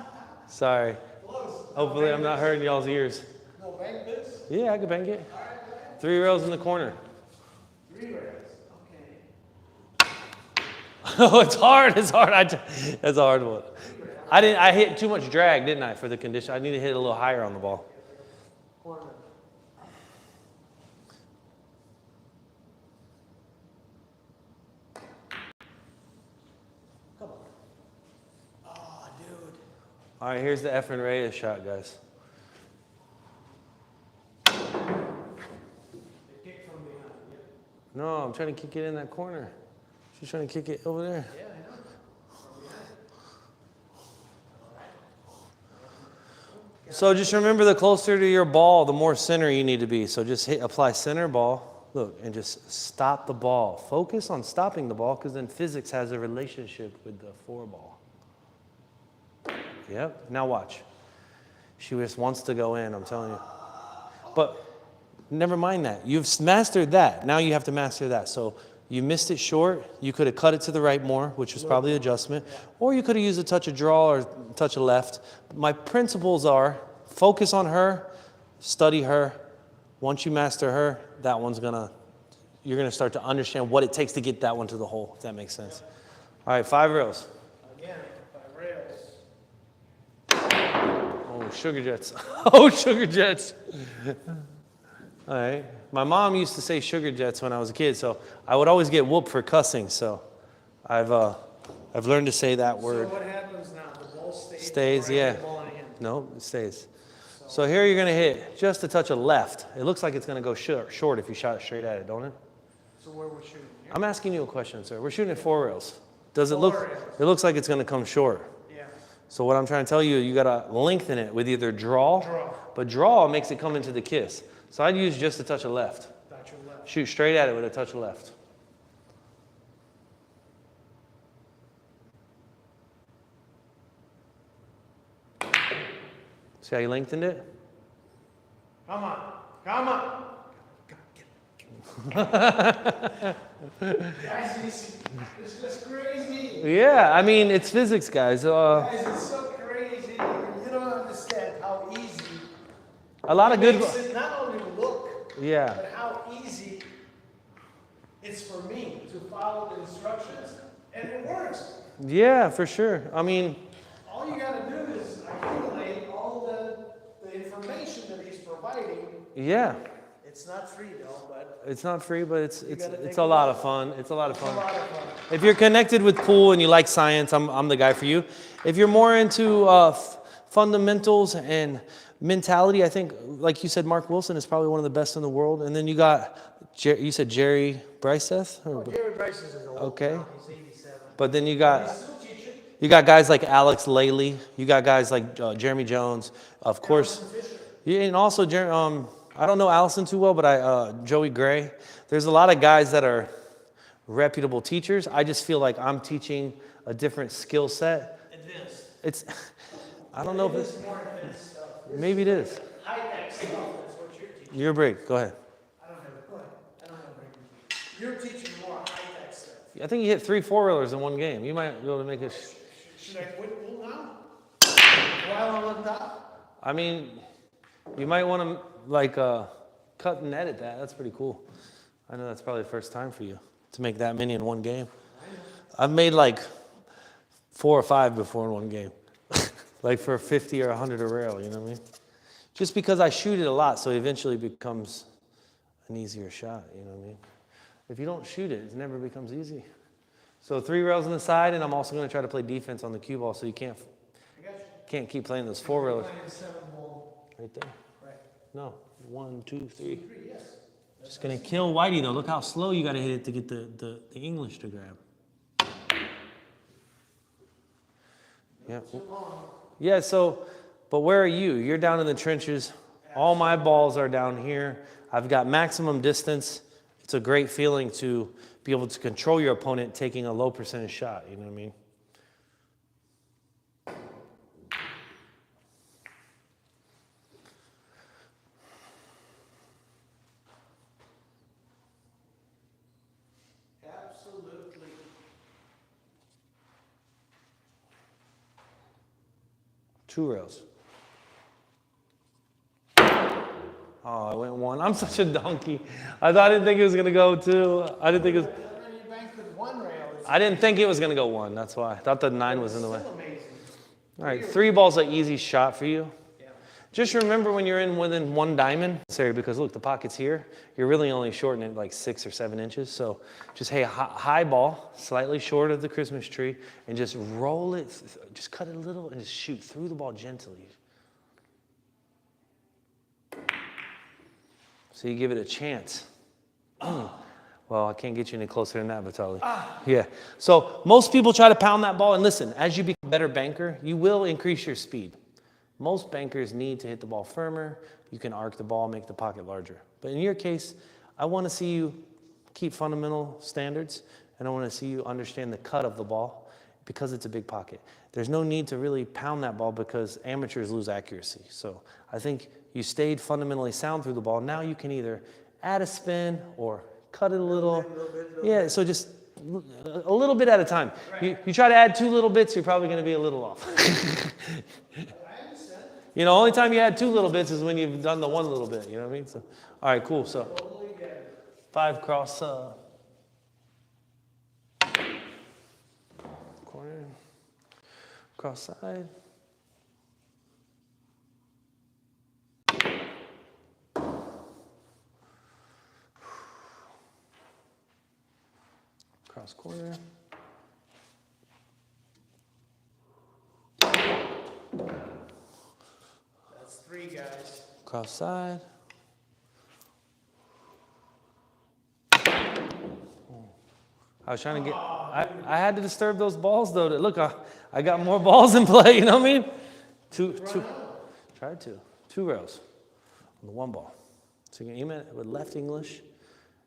Sorry. Hopefully I'm not hurting y'all's ears. No, bank this? Yeah, I could bank it. 3 rails in the corner. 3 rails. Okay. Oh, it's hard. It's hard. That's a hard one. I hit too much drag, didn't I, for the condition? I need to hit a little higher on the ball. Corner. Come on. Oh, dude. All right, here's the Efren Reyes shot, guys. No, I'm trying to kick it in that corner. She's trying to kick it over there. Yeah, I know. So just remember, the closer to your ball, the more center you need to be. So just apply center ball, look, and just stop the ball. Focus on stopping the ball, because then physics has a relationship with the 4 ball. Yep, now watch. She just wants to go in, I'm telling you. But Never mind that. You've mastered that. Now you have to master that. So you missed it short. You could have cut it to the right more, which was probably adjustment. Or you could have used a touch of draw or a touch of left. My principles are focus on her, study her. Once you master her, that one's you're gonna start to understand what it takes to get that one to the hole, if that makes sense. All right, 5 rails. Again, 5 rails. Oh, sugar jets. Oh, sugar jets. All right. My mom used to say sugar jets when I was a kid, so I would always get whooped for cussing. So I've learned to say that word. So what happens now? The ball stays? Stays, yeah. The ball in hand. No, it stays. So here you're going to hit just a touch of left. It looks like it's going to go short if you shot it straight at it, don't it? So where we're shooting here? I'm asking you a question, sir. We're shooting at 4 rails. Does it look? 4 rails. It looks like it's going to come short. Yeah. So what I'm trying to tell you, you got to lengthen it with either draw, but draw makes it come into the kiss. So I'd use just a touch of left. Touch your left. Shoot straight at it with a touch of left. See how you lengthened it? Come on. Come on. Guys, it's just crazy. Yeah, I mean, it's physics, guys. Guys, it's so crazy. You don't understand how easy A lot of good. makes it not only look, Yeah. but how easy it's for me to follow the instructions, and it works. Yeah, for sure. I mean, All you got to do is accumulate all the information that he's providing. yeah. It's not free though, but It's not free, but it's gotta take a it lot up. of fun. It's a lot of it's a fun. lot of fun. If you're connected with pool and you like science, I'm the guy for you. If you're more into fundamentals and mentality, I think, like you said, Mark Wilson is probably one of the best in the world. And then you got, you said Jerry Briceth? Gary Bryce is old Okay. now. He's 87. But then you He's got still teaching. guys like Alex Laley. You got guys like Jeremy Jones, of course. Allison Fisher. Yeah, and also I don't know Allison too well, but Joey Gray. There's a lot of guys that are reputable teachers. I just feel like I'm teaching a different skill set. Advanced. I don't know if It's more advanced stuff. maybe it is. High-tech stuff. That's what you're teaching. Your break. Go ahead. I don't have it. Go ahead. I don't have it. You're teaching more high-tech stuff. I think you hit 3 4-reelers in one game. You might be able to make it. Should I quit pool now? While I'm on top? I mean, you might want to cut and edit that. That's pretty cool. I know that's probably the first time for you to make that many in one game. I've made like 4 or 5 before in one game, like for 50 or 100 a rail. You know what I mean? Just because I shoot it a lot, so it eventually becomes an easier shot. You know what I mean? If you don't shoot it, it never becomes easy. So 3 rails on the side, and I'm also going to try to play defense on the cue ball, so you can't keep playing those 4 railers. Playing a 7-ball. Right there. Right. No, 1, 2, 3. 3, yes. Just gonna kill Whitey though. Look how slow you gotta hit it to get the English to grab. Yeah. Yeah, so, but where are you? You're down in the trenches. All my balls are down here. I've got maximum distance. It's a great feeling to be able to control your opponent taking a low percentage shot, you know what I mean? Absolutely. Two rails. Oh, I went 1. I'm such a donkey. I didn't think it was gonna go 2. I didn't think it was. You banked with 1 rail. I didn't think it was gonna go 1. That's why I thought the 9 was in the way. Still amazing. All right, 3 ball's an easy shot for you. Yeah. Just remember when you're in within 1 diamond, sorry, because look, the pocket's here. You're really only shortening it like 6 or 7 inches. So just, hey, high ball, slightly short of the Christmas tree, and just roll it, just cut it a little and just shoot through the ball gently. So you give it a chance. Well, I can't get you any closer than that, Vitaly. Yeah. So most people try to pound that ball. And listen, as you become a better banker, you will increase your speed. Most bankers need to hit the ball firmer. You can arc the ball, make the pocket larger. But in your case, I want to see you keep fundamental standards, and I want to see you understand the cut of the ball because it's a big pocket. there's no need to really pound that ball because amateurs lose accuracy. So I think you stayed fundamentally sound through the ball. Now you can either add a spin or cut it a little. Yeah, so just a little bit at a time. You try to add 2 little bits, you're probably going to be a little off. You know, only time you add 2 little bits is when you've done the 1 little bit. You know what I mean? So, all right, cool. So 5 cross corner, cross side. Cross corner. That's 3, guys. Cross side. I was trying to get, I had to disturb those balls though. Look, I got more balls in play, you know what I mean? Tried to. 2 rails on the 1 ball. So you can aim it with left English,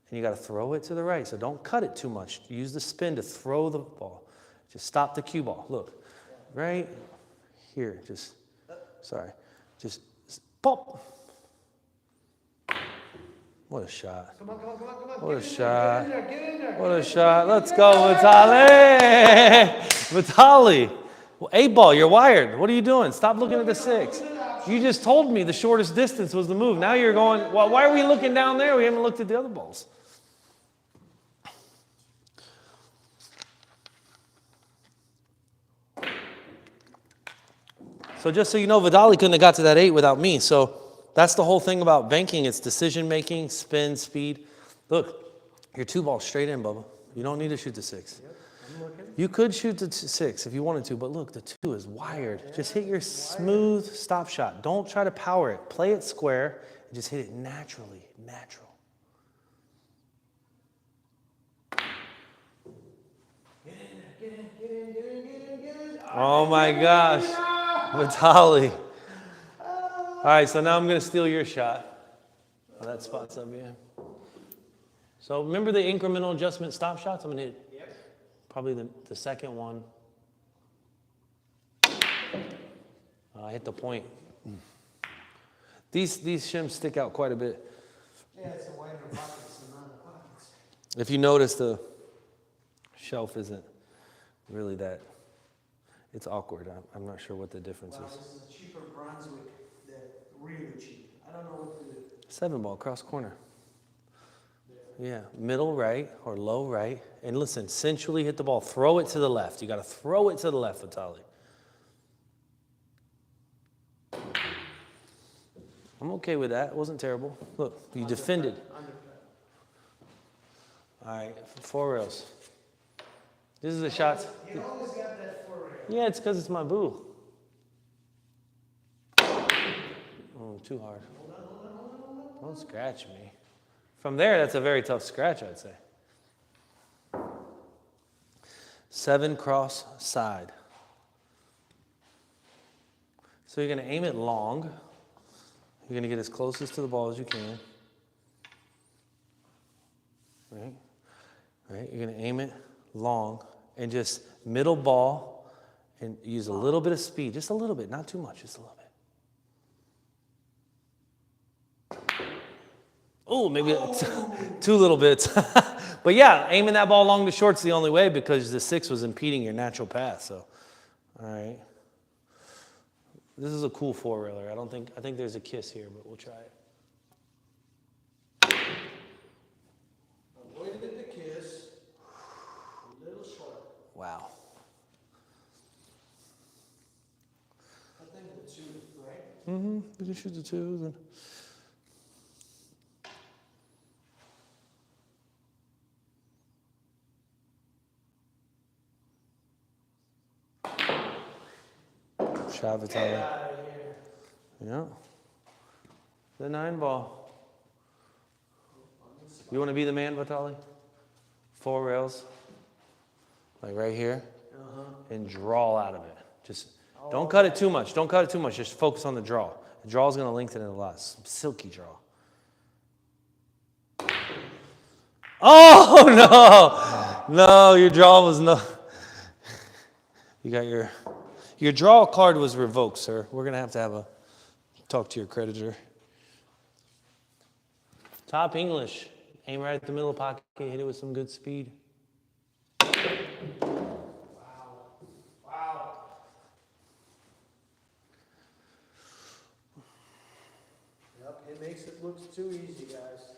and you got to throw it to the right. So don't cut it too much. Use the spin to throw the ball. Just stop the cue ball. Look, right here. Just pop. What a shot. Come on. What a Get shot. in there. What a shot. Let's go, Vitali. Vitali. Well, 8 ball, you're wired. What are you doing? Stop looking at the 6. You just told me the shortest distance was the move. Now you're going, well, why are we looking down there? We haven't looked at the other balls. So just so you know, Vitali couldn't have got to that 8 without me. So that's the whole thing about banking. It's decision-making, spin, speed. Look, your 2 balls straight in, Bubba. You don't need to shoot the 6. Yep, I'm looking. You could shoot the 6 if you wanted to, but look, the 2 is wired. Just hit your smooth stop shot. Don't try to power it. Play it square and just hit it naturally, natural. Get in. Oh my gosh, Vitali. All right, so now I'm going to steal your shot. Oh, that spot's up, yeah. So remember the incremental adjustment stop shots? I'm going to hit probably the second one. I hit the point. These shims stick out quite a bit. Yeah, it's a wider pockets than not pockets. If you notice, the shelf isn't really that. It's awkward. I'm not sure what the difference is. This is a cheaper Brunswick. Really cheap. I don't know what to do. 7 ball, cross corner. Yeah, middle right or low right. And listen, sensually hit the ball. Throw it to the left. You got to throw it to the left, Vitali. I'm okay with that. It wasn't terrible. Look, you defended. All right, 4 rails. This is the shots. You always got that 4 rail. Yeah, it's because it's my boo. Oh, too hard. Don't scratch me. From there, that's a very tough scratch, I'd say. 7 cross side. So you're going to aim it long. You're going to get as closest to the ball as you can. Right? You're going to aim it long and just middle ball and use a little bit of speed. Just a little bit, not too much, just a little bit. Oh, maybe 2 little bits. But yeah, aiming that ball long to short's the only way because the 6 was impeding your natural path. So, all right. This is a cool 4-railer. I think there's a kiss here, but we'll try it. Avoided the kiss. A little short. Wow. I think the 2, right? You can shoot the 2 then. Shot Vitali. Yeah. The 9 ball. You want to be the man, Vitali? 4 rails. Like right here. And draw out of it. Just don't cut it too much. Don't cut it too much. Just focus on the draw. The draw is going to lengthen it a lot. Silky draw. Oh, no. No, your draw was no. You got your Your draw card was revoked, sir. We're going to have a talk to your creditor. Top English. Aim right at the middle of the pocket. Hit it with some good speed. Wow. Yep, it makes it look too easy, guys.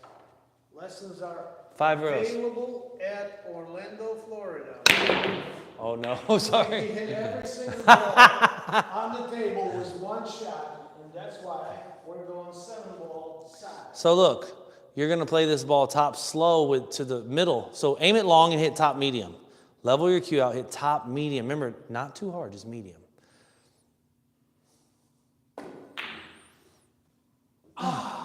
Lessons are 5 rows. available at Orlando, Florida. Oh, no. We Sorry. hit every single ball on the table was one shot, and that's why we're going 7-ball side. So look, you're going to play this ball top slow to the middle. So aim it long and hit top medium. Level your cue out, hit top medium. Remember, not too hard, just medium.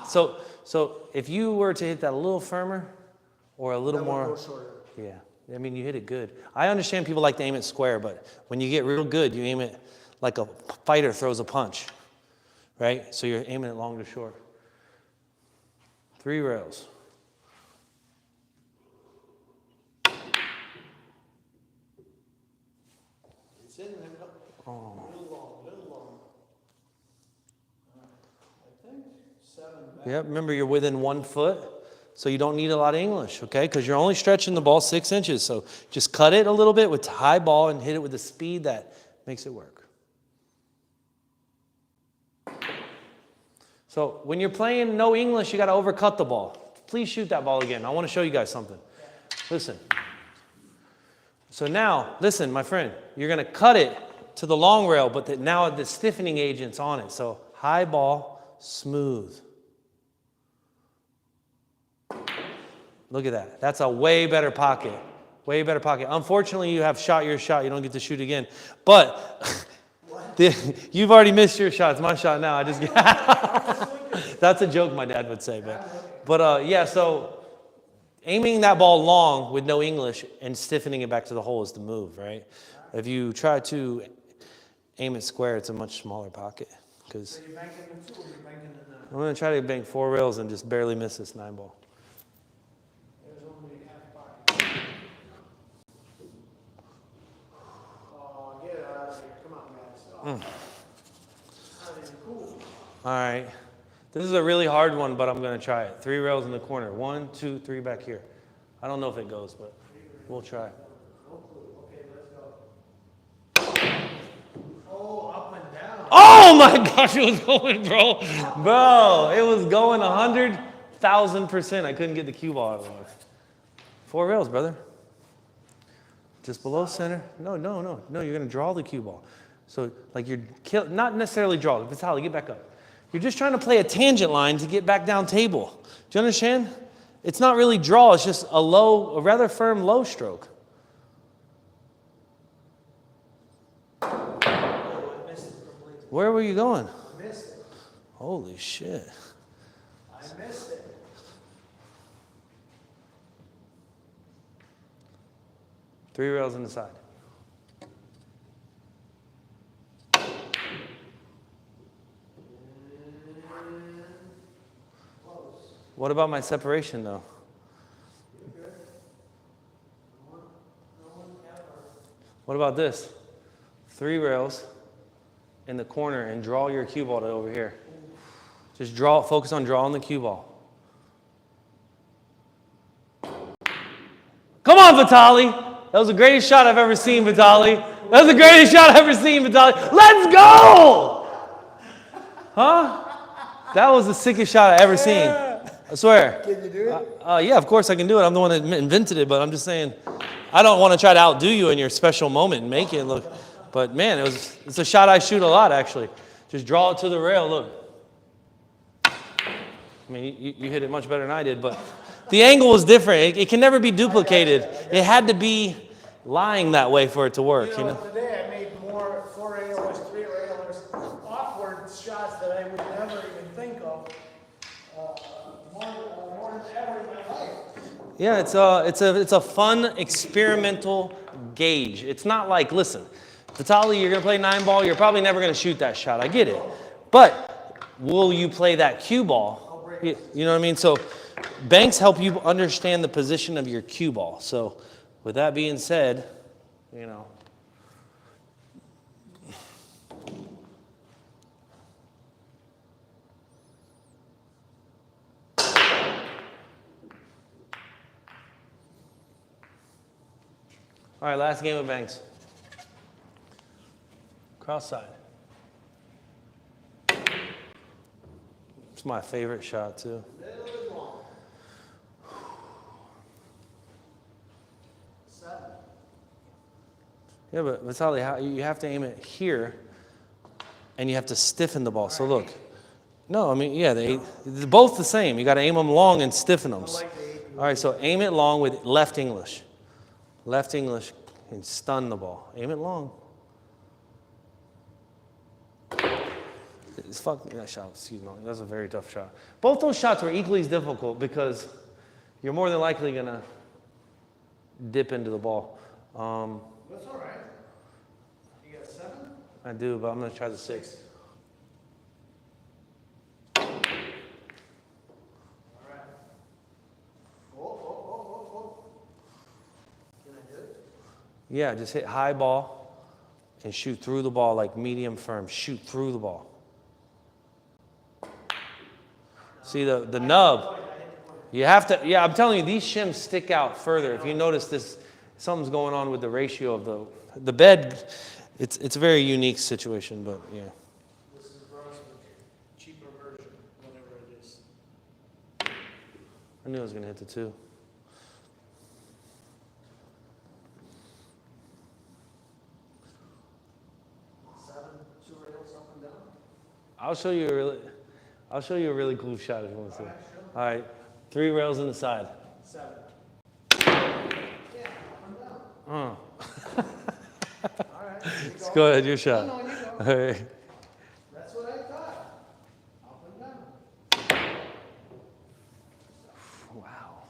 So if you were to hit that a little firmer or a little more, Go shorter. yeah, I mean, you hit it good. I understand people like to aim it square, but when you get real good, you aim it like a fighter throws a punch, right? So you're aiming it long to short. 3 rails. It's in there. Oh. Little long. I think 7 back. Yep, remember you're within 1 foot, so you don't need a lot of English, okay? Because you're only stretching the ball 6 inches. So just cut it a little bit with high ball and hit it with the speed that makes it work. So when you're playing no English, you got to overcut the ball. Please shoot that ball again. I want to show you guys something. Listen. So now, listen, my friend, you're going to cut it to the long rail, but now the stiffening agent's on it. So high ball, smooth. Look at that. That's a way better pocket. Way better pocket. Unfortunately, you have shot your shot. You don't get to shoot again. But you've already missed your shot. It's my shot now. I just That's a joke my dad would say. But yeah, so aiming that ball long with no English and stiffening it back to the hole is the move, right? If you try to aim it square, it's a much smaller pocket. So you're banking the 2 or you're banking the 9? I'm going to try to bank 4 rails and just barely miss this 9 ball. There's only half pocket. Oh, get it out of here. Come on, guys. Oh. Not even cool. All right. This is a really hard one, but I'm going to try it. 3 rails in the corner. 1, 2, 3 back here. I don't know if it goes, but we'll try. No clue. Okay, let's go. Oh, up and down. Oh my gosh, it was going, bro. Bro, it was going 100,000%. I couldn't get the cue ball out of the way. 4 rails, brother. Just below center. No, you're going to draw the cue ball. So, like not necessarily draw. Vitaly, get back up. You're just trying to play a tangent line to get back down table. Do you understand? It's not really draw. It's just a rather firm low stroke. I missed it completely. Where were you going? I missed it. Holy shit. I missed it. Three rails on the side. What about my separation, though? What about this? 3 rails in the corner and draw your cue ball to over here. Just draw, focus on drawing the cue ball. Come on, Vitaly! That was the greatest shot I've ever seen, Vitaly. That was the greatest shot I've ever seen, Vitaly. Let's go! Huh? That was the sickest shot I've ever seen. I swear. Can you do it? Yeah, of course I can do it. I'm the one that invented it, but I'm just saying, I don't want to try to outdo you in your special moment and make it look. But man, it's a shot I shoot a lot, actually. Just draw it to the rail, look. I mean, you hit it much better than I did, but the angle was different. It can never be duplicated. It had to be lying that way for it to work, you know? Today I made more 4 AOs, 3 AOs, awkward shots that I would never even think of. More than ever in my life. Yeah, it's a fun experimental gauge. It's not like, listen, Vitaly, you're going to play 9 ball. You're probably never going to shoot that shot. I get it. But will you play that cue ball? You know what I mean? So banks help you understand the position of your cue ball. So with that being said, you know, All right, last game of banks. Cross side. It's my favorite shot, too. A little bit long. 7. Yeah, but Vitaly, you have to aim it here, and you have to stiffen the ball. So look. No, I mean, yeah, they're both the same. You got to aim them long and stiffen them. All right, so aim it long with left English. Left English and stun the ball. Aim it long. It's fucking that shot. Excuse me. That was a very tough shot. Both those shots were equally as difficult because you're more than likely gonna dip into the ball. That's all right. You got 7? I do, but I'm gonna try the 6. All right. Oh. Can I do it? Yeah, just hit high ball and shoot through the ball like medium firm. Shoot through the ball. See the nub. You have to, yeah, I'm telling you, these shims stick out further. If you notice this, something's going on with the ratio of the bed. It's a very unique situation, but yeah. This is Brunswick, cheaper version, whatever it is. I knew I was gonna hit the 2. 7, 2 rails up and down. I'll show you a really cool shot if you want to see. All right, sure. All right, 3 rails in the side. 7. Yeah, up and down. Oh. All right, here you go. Go ahead, your shot. No, you go. All right. That's what I thought. Up and down. Wow.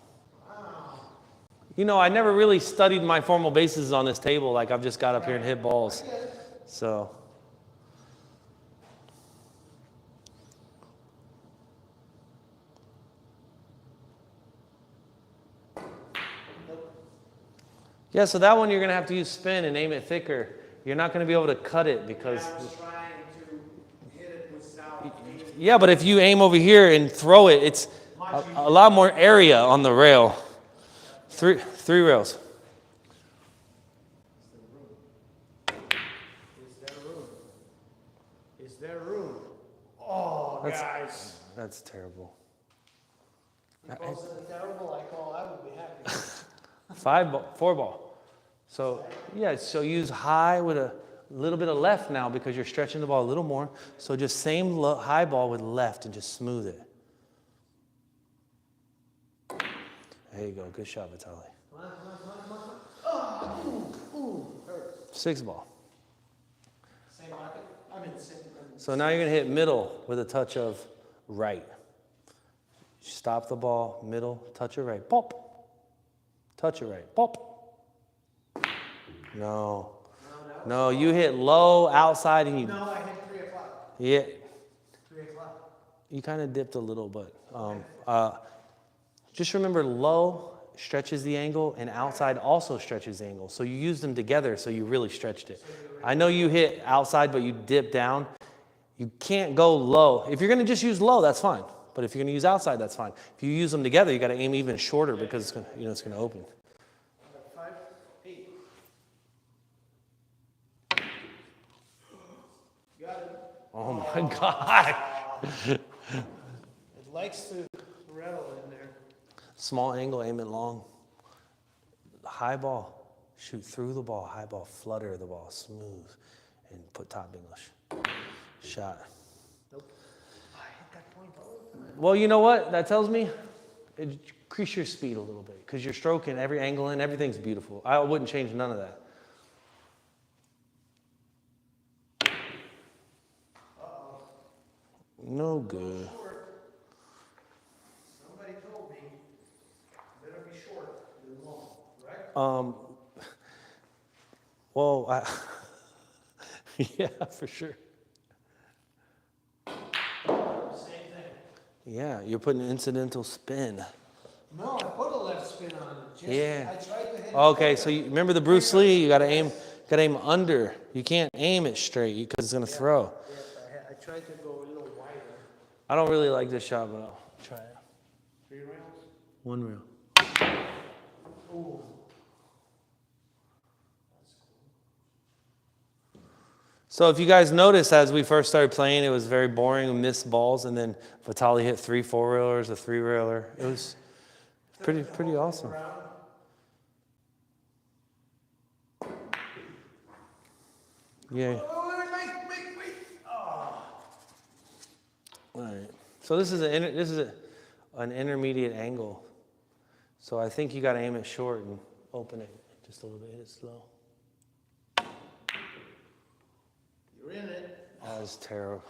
Wow. You know, I never really studied my formal bases on this table. Like I've just got up here and hit balls. I get it. So. Yeah, so that one you're going to have to use spin and aim it thicker. You're not going to be able to cut it because... I was trying to hit it without... Yeah, but if you aim over here and throw it, it's a lot more area on the rail. Three rails. Is there room? Oh, guys. That's terrible. He calls it terrible. I would be happy. 4 ball. So, yeah, so use high with a little bit of left now because you're stretching the ball a little more. So just same high ball with left and just smooth it. There you go. Good shot, Vitaly. Come on. Oh, ooh, hurt. 6 ball. Same pocket. I'm in the same. So now you're going to hit middle with a touch of right. Stop the ball, middle, touch it right, pop. Touch it right, pop. No, you hit low outside and you... No, I hit 3 o'clock. Yeah. 3 o'clock. You kind of dipped a little, but just remember low stretches the angle and outside also stretches the angle. So you use them together so you really stretched it. I know you hit outside, but you dip down. You can't go low. If you're going to just use low, that's fine. But if you're going to use outside, that's fine. If you use them together, you got to aim even shorter because it's going to, it's going to open. 5, 8. Got it. Oh my God. It likes to rattle in there. Small angle, aim it long. High ball, shoot through the ball. High ball, flutter the ball, smooth, and put top English. Shot. Nope. I hit that point all the time. Well, you know what that tells me? Increase your speed a little bit because you're stroking every angle in. Everything's beautiful. I wouldn't change none of that. Uh-oh. No good. Short. Somebody told me better be short than long, right? Well, yeah, for sure. Same thing. Yeah, you're putting incidental spin. No, I put a left spin on it. Just, Yeah. I tried to hit Okay, it. so you remember the Bruce Lee? You got to aim under. You can't aim it straight because it's gonna throw. Yes, I tried to go a little wider. I don't really like this shot, but I'll try it. 3 rounds? 1 reel. Ooh. So if you guys noticed, as we first started playing, it was very boring. We missed balls, and then Vitaly hit 3 4-reelers, a 3-reeler. It was pretty awesome. Yeah. All right. So this is an intermediate angle. So I think you got to aim it short and open it just a little bit. Hit it slow. You're in it. That was terrible.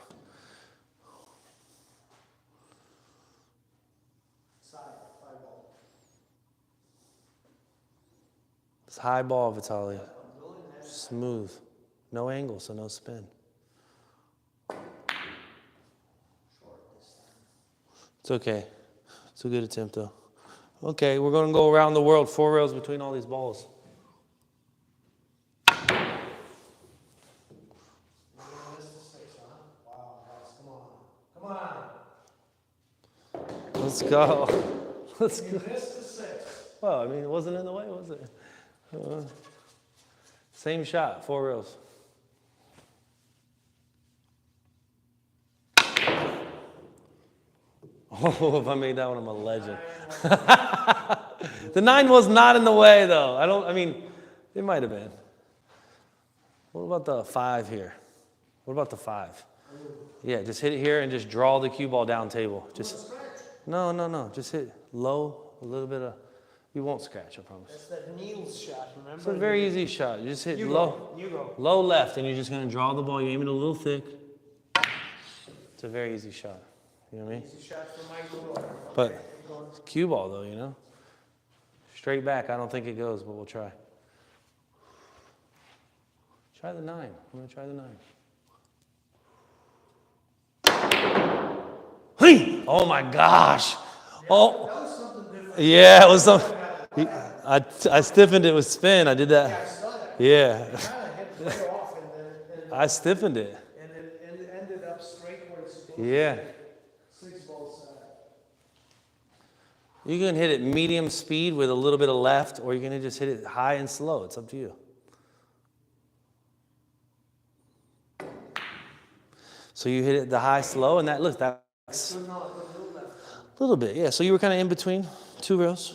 Side, 5 ball. It's high ball, Vitaly. Smooth. No angle, so no spin. It's okay. It's a good attempt, though. Okay, we're going to go around the world, 4 rails between all these balls. Let's go. Let's go. Well, I mean, it wasn't in the way, was it? Same shot, 4 rails. Oh, if I made that one, I'm a legend. The 9 was not in the way, though. I mean, it might have been. What about the 5 here? What about the 5? Yeah, just hit it here and just draw the cue ball down table. Just no. Just hit low, a little bit of. You won't scratch, I promise. That's that Neil's shot, remember? It's a very easy shot. You just hit You low. You go. Low left, and you're just going to draw the ball. You aim it a little thick. It's a very easy shot. You know what I mean? Easy shot for Mike DeLawder. But cue ball, though, you know? Straight back, I don't think it goes, but we'll try. Try the 9. I'm going to try the 9. Hey! Oh, my gosh. Oh. That was something different. Yeah, it was something. I stiffened it with spin. I did that. Yeah, I saw that. Yeah. It kind of hit way off, and I stiffened it. it ended up straight where it's supposed Yeah. to be. 6 balls side. You can hit it medium speed with a little bit of left, or you can just hit it high and slow. It's up to you. So you hit it the high, slow, and that's So no, a little left. a little bit. Yeah, so you were kind of in between 2 rails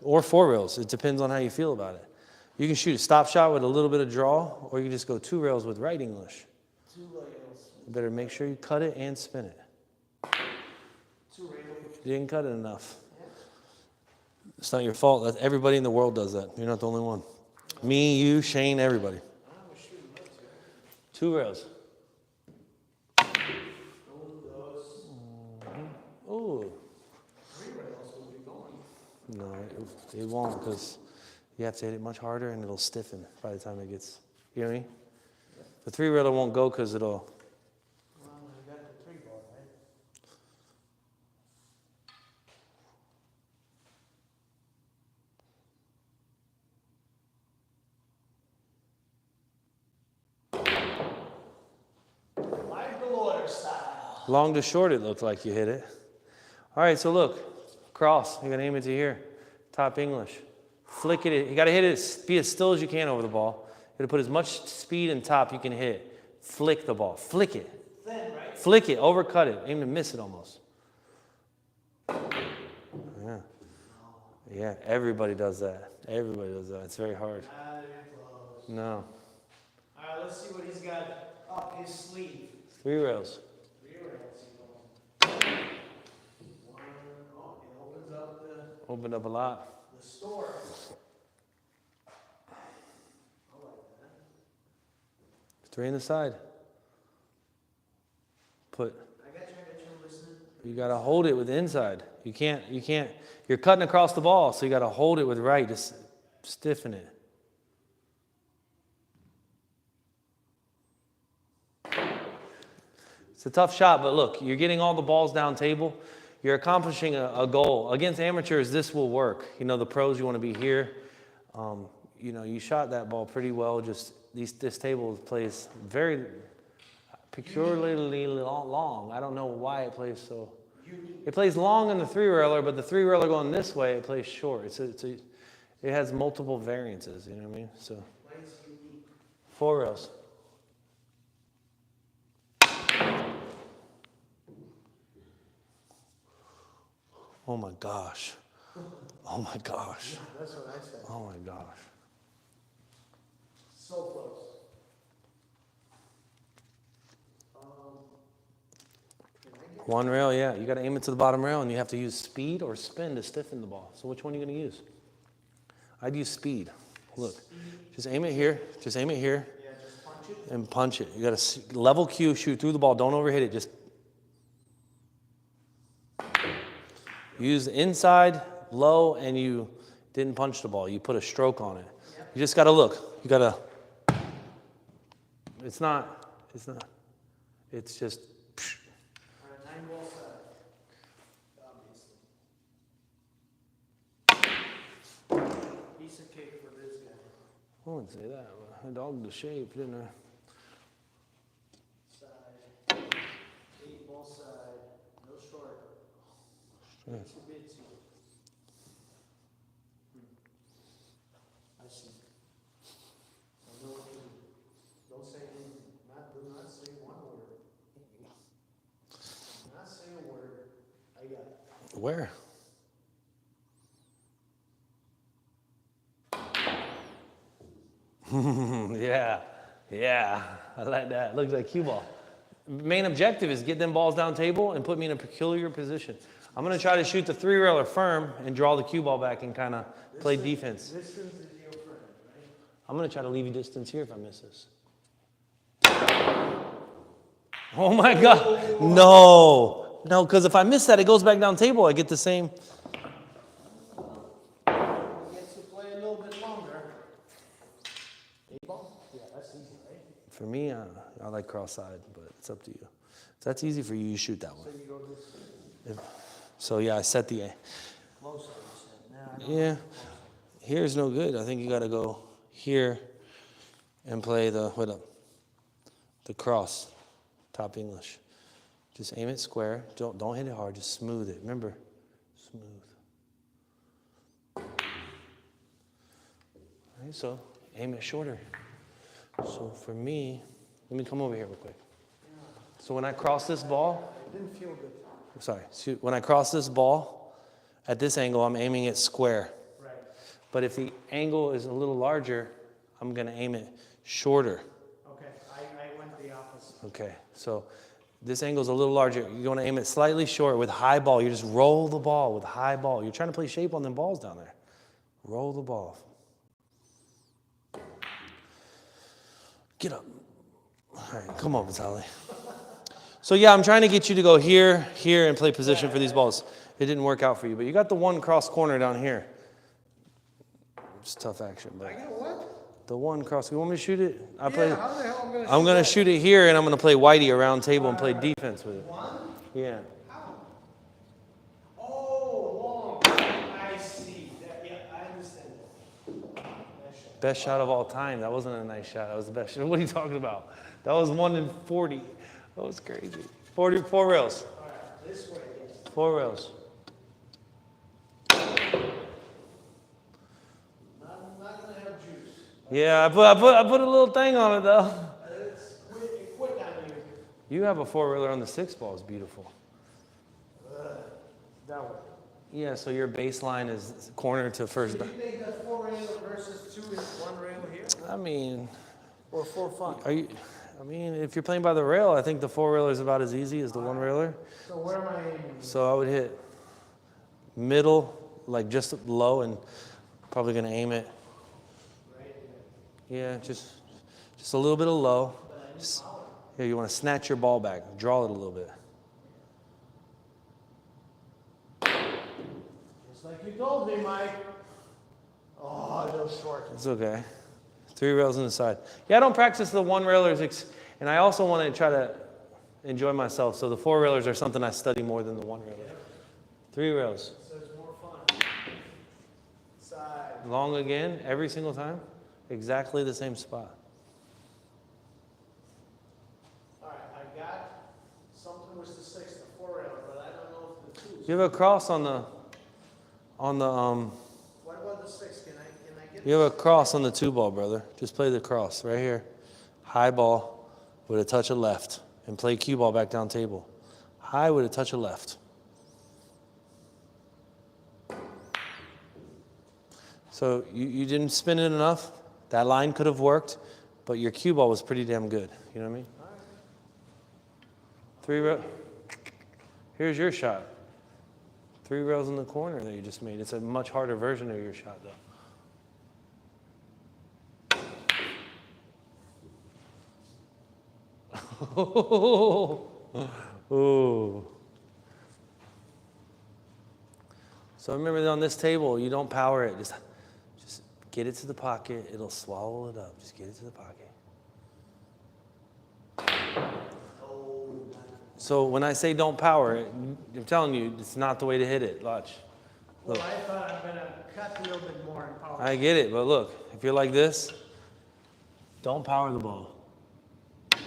or 4 rails. It depends on how you feel about it. You can shoot a stop shot with a little bit of draw, or you can just go 2 rails with right English. 2 rails. You better make sure you cut it and spin it. 2 rails. You didn't cut it enough. It's not your fault. Everybody in the world does that. You're not the only one. Me, you, Shane, everybody. 2 rails. Oh. 3 rails will be going. No, it won't, because you have to hit it much harder and it'll stiffen by the time it gets, you know what I mean? The 3-railer won't go because it'll. Well, you got the 3 ball, right? Mike DeLawder style. Long to short, it looked like you hit it. All right, so look, cross. You got to aim it to here. Top English. Flick it. You got to hit it. Be as still as you can over the ball. You got to put as much speed and top you can hit. Flick the ball. Flick it. Thin, right? Flick it. Overcut it. Aim to miss it almost. Yeah. Yeah. Everybody does that. Everybody does that. It's very hard. You're close. No. All right, let's see what he's got up his sleeve. 3 rails. 3 rails. One, oh, it opens up Opened up a lot. the store. I like that. 3 in the side. Put. I got you listening. You got to hold it with the inside. You can't, you're cutting across the ball, so you got to hold it with right. Just stiffen it. It's a tough shot, but look, you're getting all the balls down table. You're accomplishing a goal. Against amateurs, this will work. You know, the pros, you want to be here. You know, you shot that ball pretty well. Just this table plays very peculiarly long. I don't know why it plays so. It plays long in the 3-railer, but the 3-railer going this way, it plays short. It has multiple variances. You know what I mean? So 4 rails. Oh my gosh. Oh my gosh. Yeah, that's what I said. Oh my gosh. So close. One rail, yeah. You got to aim it to the bottom rail, and you have to use speed or spin to stiffen the ball. So which one are you going to use? I'd use speed. Look, just aim it here. Just aim it here. Yeah, just punch it. And punch it. You got to level cue, shoot through the ball. Don't overhit it. Just use the inside, low, and you didn't punch the ball. You put a stroke on it. You just got to look. You got to. It's not. It's just. All right, 9 ball side. Obviously. Piece of cake for this guy. I wouldn't say that. I dogged the shape, didn't I? Side. 8 ball side. No short. Itsy bitsy. I see. I know what you mean. Don't say anything. Do not say one word. Do not say a word. I got it. Where? Yeah. I like that. Looks like cue ball. Main objective is get them balls down table and put me in a peculiar position. I'm going to try to shoot the 3-railer firm and draw the cue ball back and kind of play defense. Distance is your friend, right? I'm going to try to leave you distance here if I miss this. Oh my God. No, because if I miss that, it goes back down table. I get the same. Gets to play a little bit longer. 8 ball? Yeah, that's easy, right? For me, I like cross-side, but it's up to you. If that's easy for you, you shoot that one. So you go this way. So yeah, I set the Low side, you said. Nah, I don't Yeah, here's no good. I think you got to go here and play the cross, top English. Just aim it square. Don't hit it hard. Just smooth it. Remember, smooth. All right, so aim it shorter. So for me, let me come over here real quick. So when I cross this ball, It didn't feel good. sorry, when I cross this ball at this angle, I'm aiming it square. Right. But if the angle is a little larger, I'm going to aim it shorter. Okay, I went the opposite. Okay, so this angle is a little larger. You're going to aim it slightly short with high ball. You just roll the ball with high ball. You're trying to play shape on them balls down there. Roll the ball. Get up. All right, come on, Vitaly. So yeah, I'm trying to get you to go here, here, and play position for these balls. It didn't work out for you, but you got the one cross corner down here. It's tough action, but I got what? the one cross. You want me to shoot it? How the hell I'm gonna shoot it here, and I'm gonna play whitey around table and play defense with it. One? Yeah. How? Oh, long. I see. Yeah, I understand. Best shot of all time. That wasn't a nice shot. That was the best shot. What are you talking about? That was 1 in 40. That was crazy. 4 rails. All right, this way. Yes. 4 rails. Not gonna have juice. Yeah, I put a little thing on it though. It's quick on you. You have a 4-railer on the 6 ball. It's beautiful. That way. Yeah, so your baseline is corner to first. Do you think that 4 rail versus 2 is 1 rail here? I mean, Or for fun? if you're playing by the rail, I think the 4-railer is about as easy as the 1-railer. So where am I aiming? So I would hit middle, like just low, and probably gonna aim it. Right Yeah, just a little bit of low. Yeah, you want to snatch your ball back, draw it a little bit. Just like you told me, Mike. Oh, a little short. It's okay. 3 rails on the side. Yeah, I don't practice the 1-railers, and I also want to try to enjoy myself. So the 4-railers are something I study more than the 1-railer. 3 rails. So it's more fun. Side. Long again, every single time. Exactly the same spot. All right, I got something with the 6, the 4 rail, but I don't know if the 2. You have a cross on the What about the 6? Can I get You have a cross on the 2 ball, brother. Just play the cross right here. High ball with a touch of left, and play cue ball back down table. High with a touch of left. So you didn't spin it enough. That line could have worked, but your cue ball was pretty damn good. You know what I mean? 3 rails. Here's your shot. 3 rails in the corner that you just made. It's a much harder version of your shot, though. Oh. So remember on this table, you don't power it. Just get it to the pocket. It'll swallow it up. Just get it to the pocket. So when I say don't power it, I'm telling you, it's not the way to hit it. Watch. Look. Well, I thought I'm going to cut a little bit more and power. I get it, but look, if you're like this, don't power the ball. You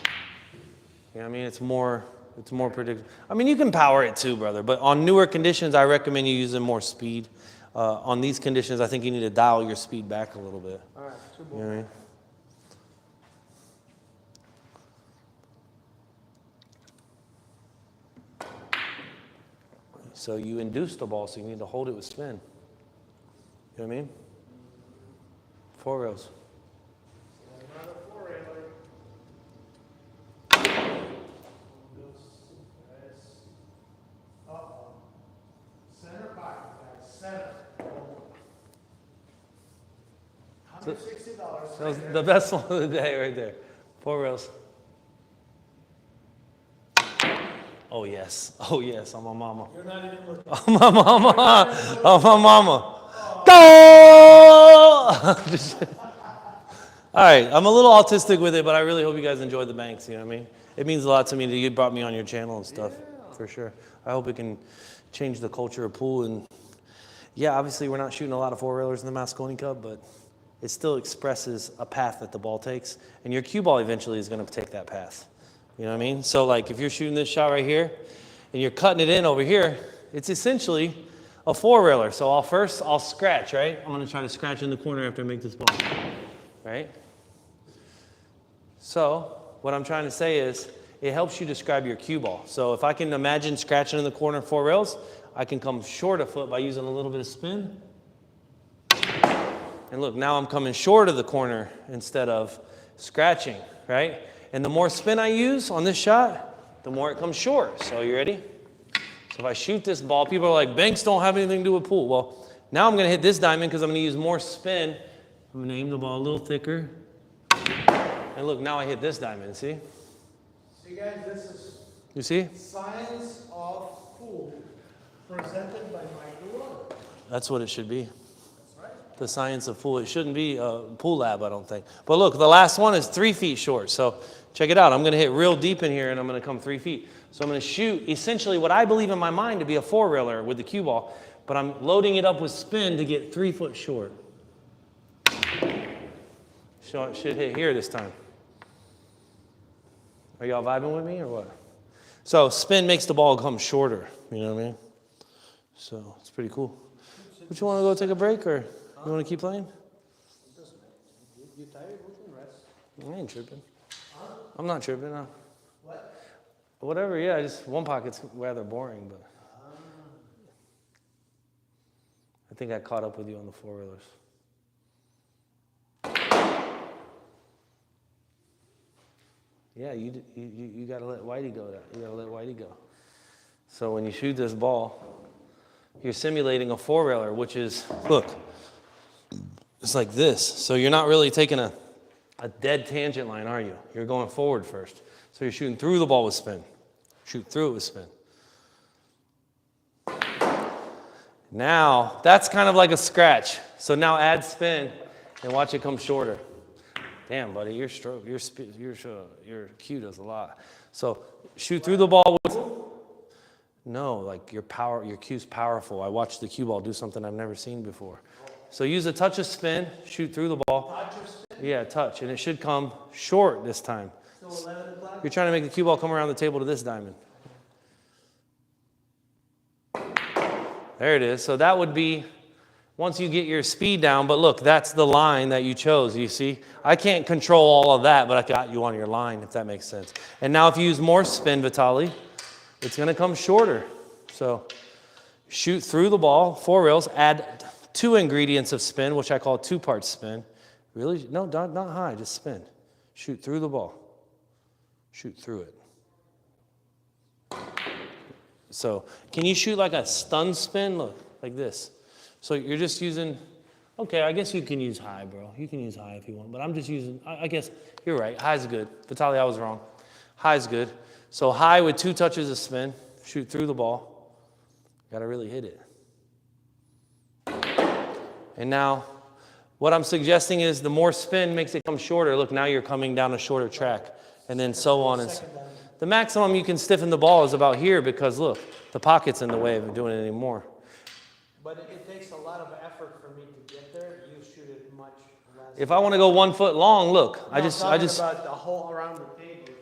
know what I mean? It's more predictable. I mean, you can power it too, brother, but on newer conditions, I recommend you using more speed. On these conditions, I think you need to dial your speed back a little bit. All right, 2 You know what I mean? So you induce the ball, so you need to hold it with spin. You know what I mean? 4 rails. Another 4-railer. Uh-oh. Center pocket, guys. Center. $160. That was the best one of the day right there. 4 rails. Oh, yes. Oh, yes. I'm a mama. You're not even looking. I'm a mama. I'm a mama. Go! All right. I'm a little autistic with it, but I really hope you guys enjoy the banks. You know what I mean? It means a lot to me that you brought me on your channel and stuff. Yeah. For sure. I hope it can change the culture of pool. And yeah, obviously we're not shooting a lot of 4-railers in the Mosconi Cup, but it still expresses a path that the ball takes. And your cue ball eventually is going to take that path. You know what I mean? So like if you're shooting this shot right here and you're cutting it in over here, it's essentially a 4-railer. So I'll scratch, right? I'm going to try to scratch in the corner after I make this ball, right? So what I'm trying to say is it helps you describe your cue ball. So if I can imagine scratching in the corner 4 rails, I can come short a foot by using a little bit of spin. And look, now I'm coming short of the corner instead of scratching, right? And the more spin I use on this shot, the more it comes short. So you ready? So if I shoot this ball, people are like, banks don't have anything to do with pool. Well, now I'm going to hit this diamond because I'm going to use more spin. I'm going to aim the ball a little thicker. And look, now I hit this diamond, see? See, guys, this is You see? Science of Pool, presented by Mike DeLawder. That's what it should be. That's right. The science of pool. It shouldn't be a pool lab, I don't think. But look, the last one is 3 feet short. So check it out. I'm going to hit real deep in here, and I'm going to come 3 feet. So I'm going to shoot essentially what I believe in my mind to be a 4-railer with the cue ball, but I'm loading it up with spin to get 3 foot short. So it should hit here this time. Are y'all vibing with me or what? So spin makes the ball come shorter. You know what I mean? So it's pretty cool. Would you want to go take a break, or you want to keep playing? You tired? We can rest. I ain't tripping. I'm not tripping. What? Whatever, yeah, just one pocket's rather boring, but I think I caught up with you on the 4-railers. Yeah, you got to let Whitey go. You got to let Whitey go. So when you shoot this ball, you're simulating a 4-railer, which is, look, it's like this. So you're not really taking a dead tangent line, are you? You're going forward first. So you're shooting through the ball with spin. Shoot through it with spin. Now, that's kind of like a scratch. So now add spin and watch it come shorter. Damn, buddy, your stroke, your cue does a lot. So shoot through the ball with, no, like your cue's powerful. I watched the cue ball do something I've never seen before. So use a touch of spin, shoot through the ball. Touch or spin? Yeah, touch, and it should come short this time. So 11 o'clock? You're trying to make the cue ball come around the table to this diamond. There it is. So that would be once you get your speed down. But look, that's the line that you chose, you see? I can't control all of that, but I got you on your line, if that makes sense. And now if you use more spin, Vitaly, it's going to come shorter. So shoot through the ball, 4 rails, add 2 ingredients of spin, which I call 2-part spin. Really? No, not high, just spin. Shoot through the ball. Shoot through it. So can you shoot like a stun spin? Look, like this. So you're just using, okay, I guess you can use high, bro. You can use high if you want, but I'm just using, I guess, you're right, high's good. Vitaly, I was wrong. High's good. So high with 2 touches of spin, shoot through the ball. Gotta really hit it. And now, what I'm suggesting is the more spin makes it come shorter. Look, now you're coming down a shorter track, and then so on and so. The maximum you can stiffen the ball is about here because look, the pocket's in the way of doing it anymore. But it takes a lot of effort for me to get there. You shoot it much less. If I want to go 1 foot long, look, I just about the whole around the table.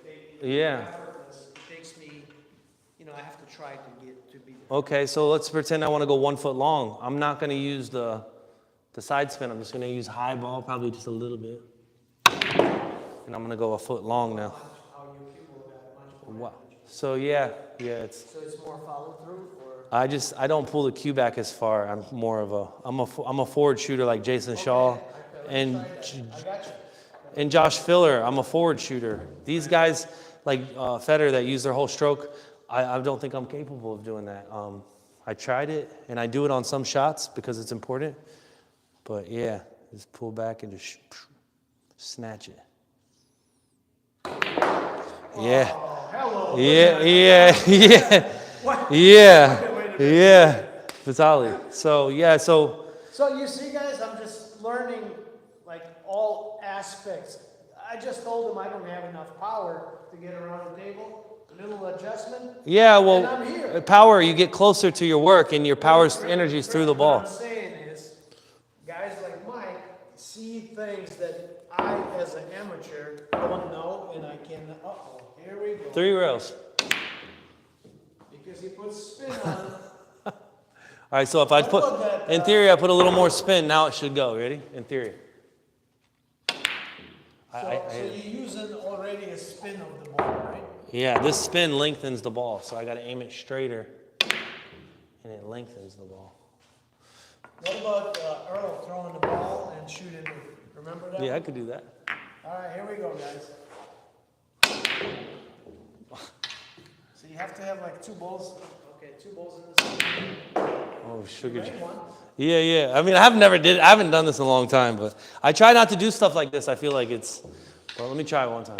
Yeah. It takes me, I have to try to get to be there. Okay, so let's pretend I want to go 1 foot long. I'm not going to use the side spin. I'm just going to use high ball, probably just a little bit. And I'm going to go 1 foot long now. Wow. So yeah, it's. So it's more follow through, or? I don't pull the cue back as far. I'm more of I'm a forward shooter like Jason Shaw, and Josh Filler. I'm a forward shooter. These guys like Federer that use their whole stroke. I don't think I'm capable of doing that. I tried it and I do it on some shots because it's important. But yeah, just pull back and just snatch it. Yeah. Hello. Yeah. Vitaly. So yeah, so you see, guys, I'm just learning like all aspects. I just told him I don't have enough power to get around the table. A little adjustment. Yeah, and well, I'm here. power, you get closer to your work and your power's energy is through the ball. What I'm saying is, guys like Mike see things that I, as an amateur, don't know, and I can. Here we go. 3 rails. Because he puts spin on. All right, so if I put, in theory, I put a little more spin, now it should go. Ready? In theory. So you're using already a spin of the ball, right? Yeah, this spin lengthens the ball, so I got to aim it straighter, and it lengthens the ball. What about Earl throwing the ball and shooting? Remember that? Yeah, I could do that. All right, here we go, guys. So you have to have like 2 balls. Okay, 2 balls in this. Oh, sugar. One. Yeah. I mean, I haven't done this in a long time, but I try not to do stuff like this. I feel like it's, well, let me try it one time.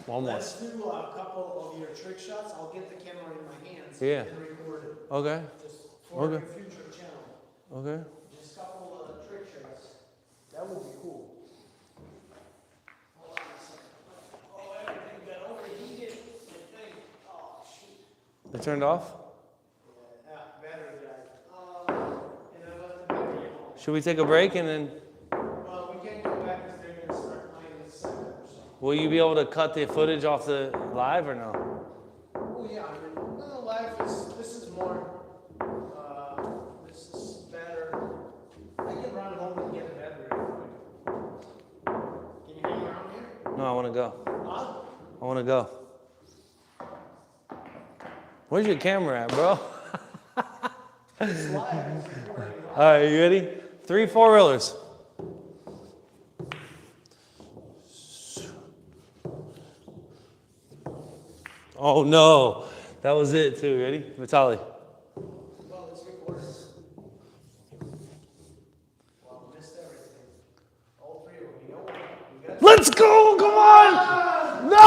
One more. Let's do a couple of your trick shots. I'll get the camera in my hands and record it. Okay. Just for your future channel. Okay. Just a couple of trick shots. That would be cool. Hold on a second. Oh, everything got overheated. Oh, shoot. They turned off? Yeah, battery died. And I left the battery at home. Should we take a break and then, Well, we can't go back because they're going to start playing this second or something. will you be able to cut the footage off the live or no? Oh, yeah. I mean, no, life is, this is more, this is better. I can run home and get a battery. Can you hang around here? No, I want to go. Huh? I want to go. Where's your camera at, bro? It's live. All right, you ready? 3 4-reelers. Oh no, that was it too. Ready, Vitaly? Well, it's recorded. Well, we missed everything. All 3 of them. You know what? We got Let's go! Come on! No!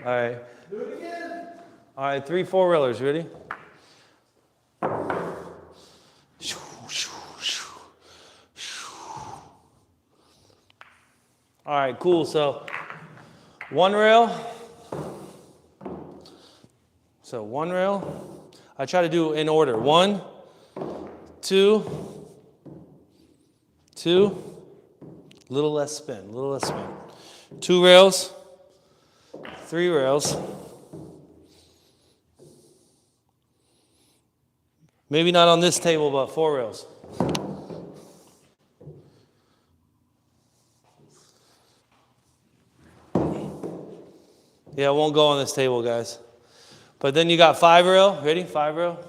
All right. do it again. All right, 3 4-reelers. Ready? All right, cool. So 1 rail. So 1 rail. I try to do in order. 1, 2, 2. Little less spin. 2 rails. 3 rails. Maybe not on this table, but 4 rails. Yeah, it won't go on this table, guys. But then you got 5 rail. Ready? 5 rail.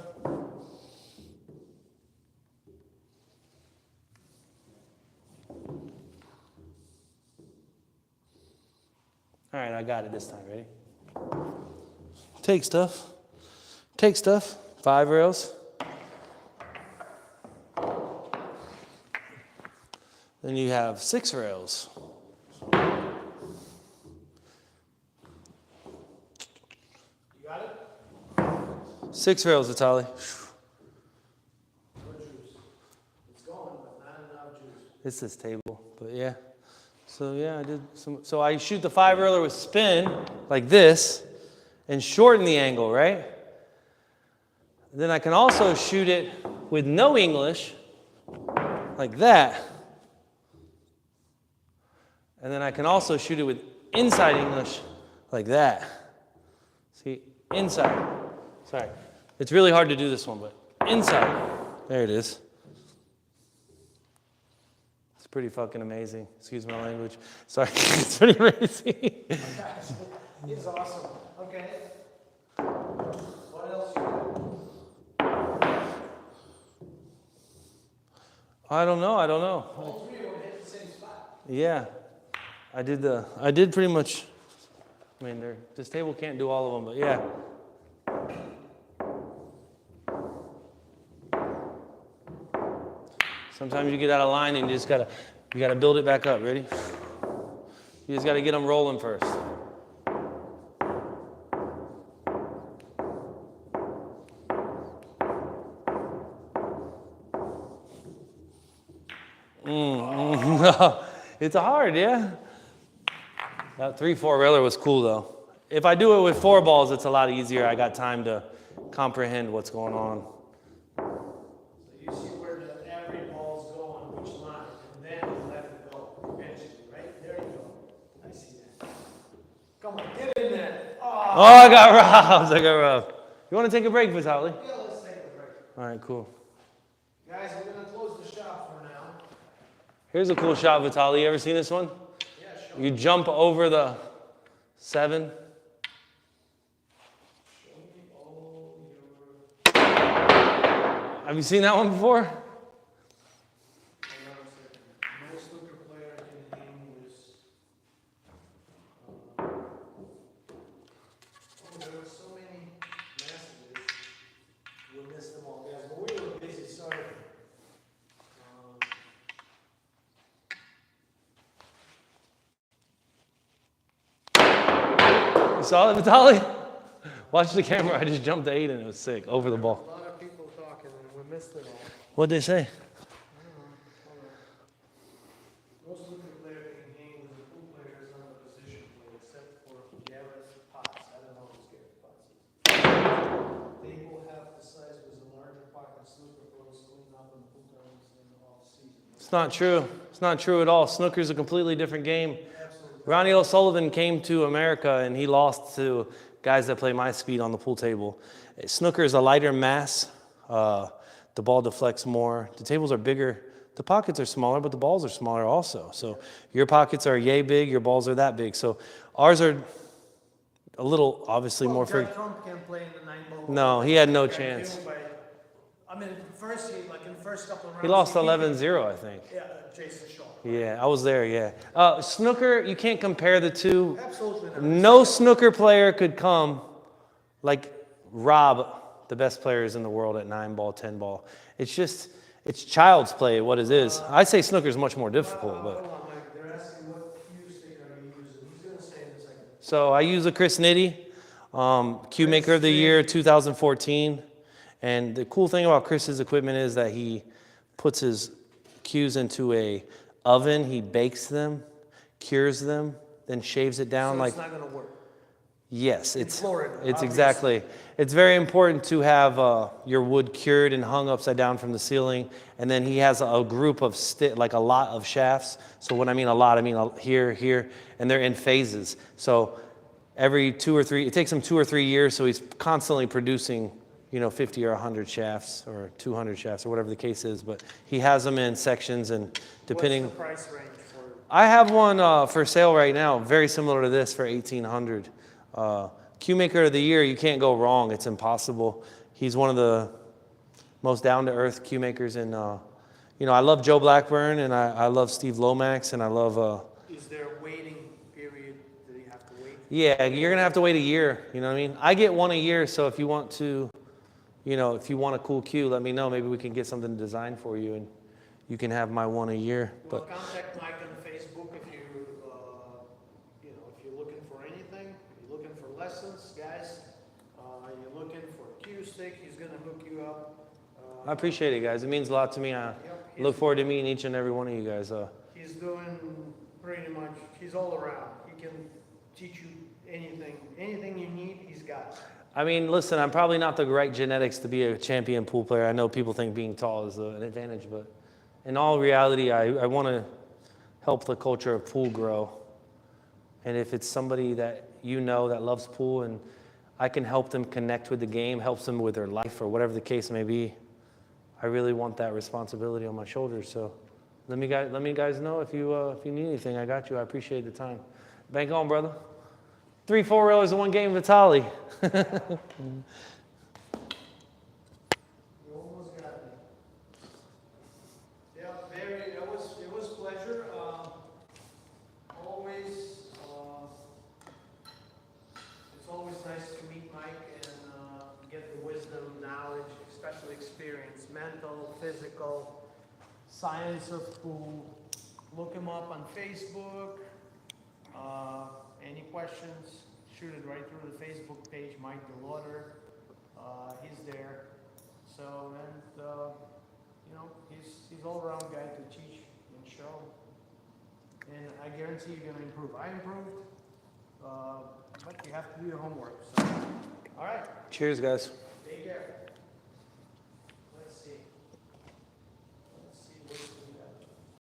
All right, I got it this time. Ready? Take stuff. Take stuff. 5 rails. Then you have 6 rails. You got it? 6 rails, Vitaly. No juice. It's going, but not enough juice. It's this table, but yeah. So yeah, I did some. So I shoot the 5 railer with spin like this, and shorten the angle, right? Then I can also shoot it with no English, like that. And then I can also shoot it with inside English, like that. See, inside. Sorry. It's really hard to do this one, but inside. There it is. It's pretty fucking amazing. Excuse my language. Sorry. It's pretty amazing. It's awesome. Okay. What else you got? I don't know. All 3 will hit the same spot. Yeah. I did pretty much. I mean, this table can't do all of them, but yeah. Sometimes you get out of line and you gotta build it back up. Ready? You just gotta get them rolling first. It's hard, yeah. That 3-4 railer was cool though. If I do it with 4 balls, it's a lot easier. I got time to comprehend what's going on. So you see where the every ball's going, which line, and then you let it go eventually, right? There you go. I see that. Come on, get in there. Oh, I got robbed. You want to take a break, Vitaly? Yeah, let's take a break. All right, cool. Guys, we're going to close the shop for now. Here's a cool shot, Vitaly. You ever seen this one? Yeah, sure. You jump over the 7. Have you seen that one before? No snooker player can hang this. There were so many messages. We missed them all, guys. But we were busy, sorry. You saw it, Vitaly? Watch the camera. I just jumped to 8 and it was sick. Over the A ball. lot of people talking, and we missed it all. What'd they say? I don't know. No snooker player can hang with the pool player is not a position player, except for Garrett Potts. I don't know who's Garrett Potts is. They will have the size with a larger pocket snooker pros clean up in the pool tournaments in the off season. It's not true. It's not true at all. Snooker's a completely different game. Absolutely. Ronnie O'Sullivan came to America and he lost to guys that play my speed on the pool table. Snooker is a lighter mass. The ball deflects more. The tables are bigger. The pockets are smaller, but the balls are smaller also. So your pockets are yay big, your balls are that big. So ours are a little, obviously, more for. Jack Trump can't play in the 9 ball. No, he had no Got chance. killed by- I mean, first he, like in the first couple of rounds. He lost 11-0, I think. Yeah, Jason Shaw. Yeah, I was there, yeah. Snooker, you can't compare the two. Absolutely not. No snooker player could come like Rob, the best players in the world at 9 ball, 10 ball. It's just, it's child's play, what it is. I say snooker's much more difficult, but. Hold on, Mike. They're asking what cue stick are you using. He's going to say in a second. So I use a Chris Nitty, Cue Maker of the Year 2014. And the cool thing about Chris's equipment is that he puts his cues into a oven, he bakes them, cures them, then shaves it down So like. it's not going to work. Yes, it's Florida, obviously. exactly. It's very important to have your wood cured and hung upside down from the ceiling. And then he has a group of like a lot of shafts. So when I mean a lot, I mean here, here, and they're in phases. So every 2 or 3, it takes him 2 or 3 years. So he's constantly producing, 50 or 100 shafts or 200 shafts or whatever the case is. But he has them in sections and depending. What's the price range for? I have one for sale right now, very similar to this for $1,800. Cue Maker of the Year, you can't go wrong. It's impossible. He's one of the most down-to-earth cue makers. And, you know, I love Joe Blackburn, and I love Steve Lomax, and I love... Is there a waiting period? Do you have to wait? Yeah, you're going to have to wait a year. You know what I mean? I get one a year, so if you want to, you know, if you want a cool cue, let me know. Maybe we can get something designed for you, and you can have my one a year. Well, contact Mike on Facebook if you, you know, if you're looking for anything. You're looking for lessons, guys. You're looking for a cue stick. He's gonna hook you up. I appreciate it, guys. It means a lot to me. I look forward to meeting each and every one of you guys. He's doing pretty much. He's all around. He can teach you anything you need. He's got it. I mean, listen, I'm probably not the right genetics to be a champion pool player. I know people think being tall is an advantage, but in all reality, I want to help the culture of pool grow. And if it's somebody that you know that loves pool and I can help them connect with the game, helps them with their life or whatever the case may be, I really want that responsibility on my shoulders. So let me guys know if you need anything. I got you. I appreciate the time. Bank on, brother. 3 4-reelers in one game, Vitaly. You almost got me. Yeah, it was a pleasure. It's always nice to meet Mike and get the wisdom, knowledge, especially experience, mental, physical, science of pool. Look him up on Facebook. Any questions, shoot it right through the Facebook page, Mike DeLawder. He's there. So, and, you know, he's all-around guy to teach and show. And I guarantee you're going to improve. I improved, but you have to do your homework. So, all right. Cheers, guys.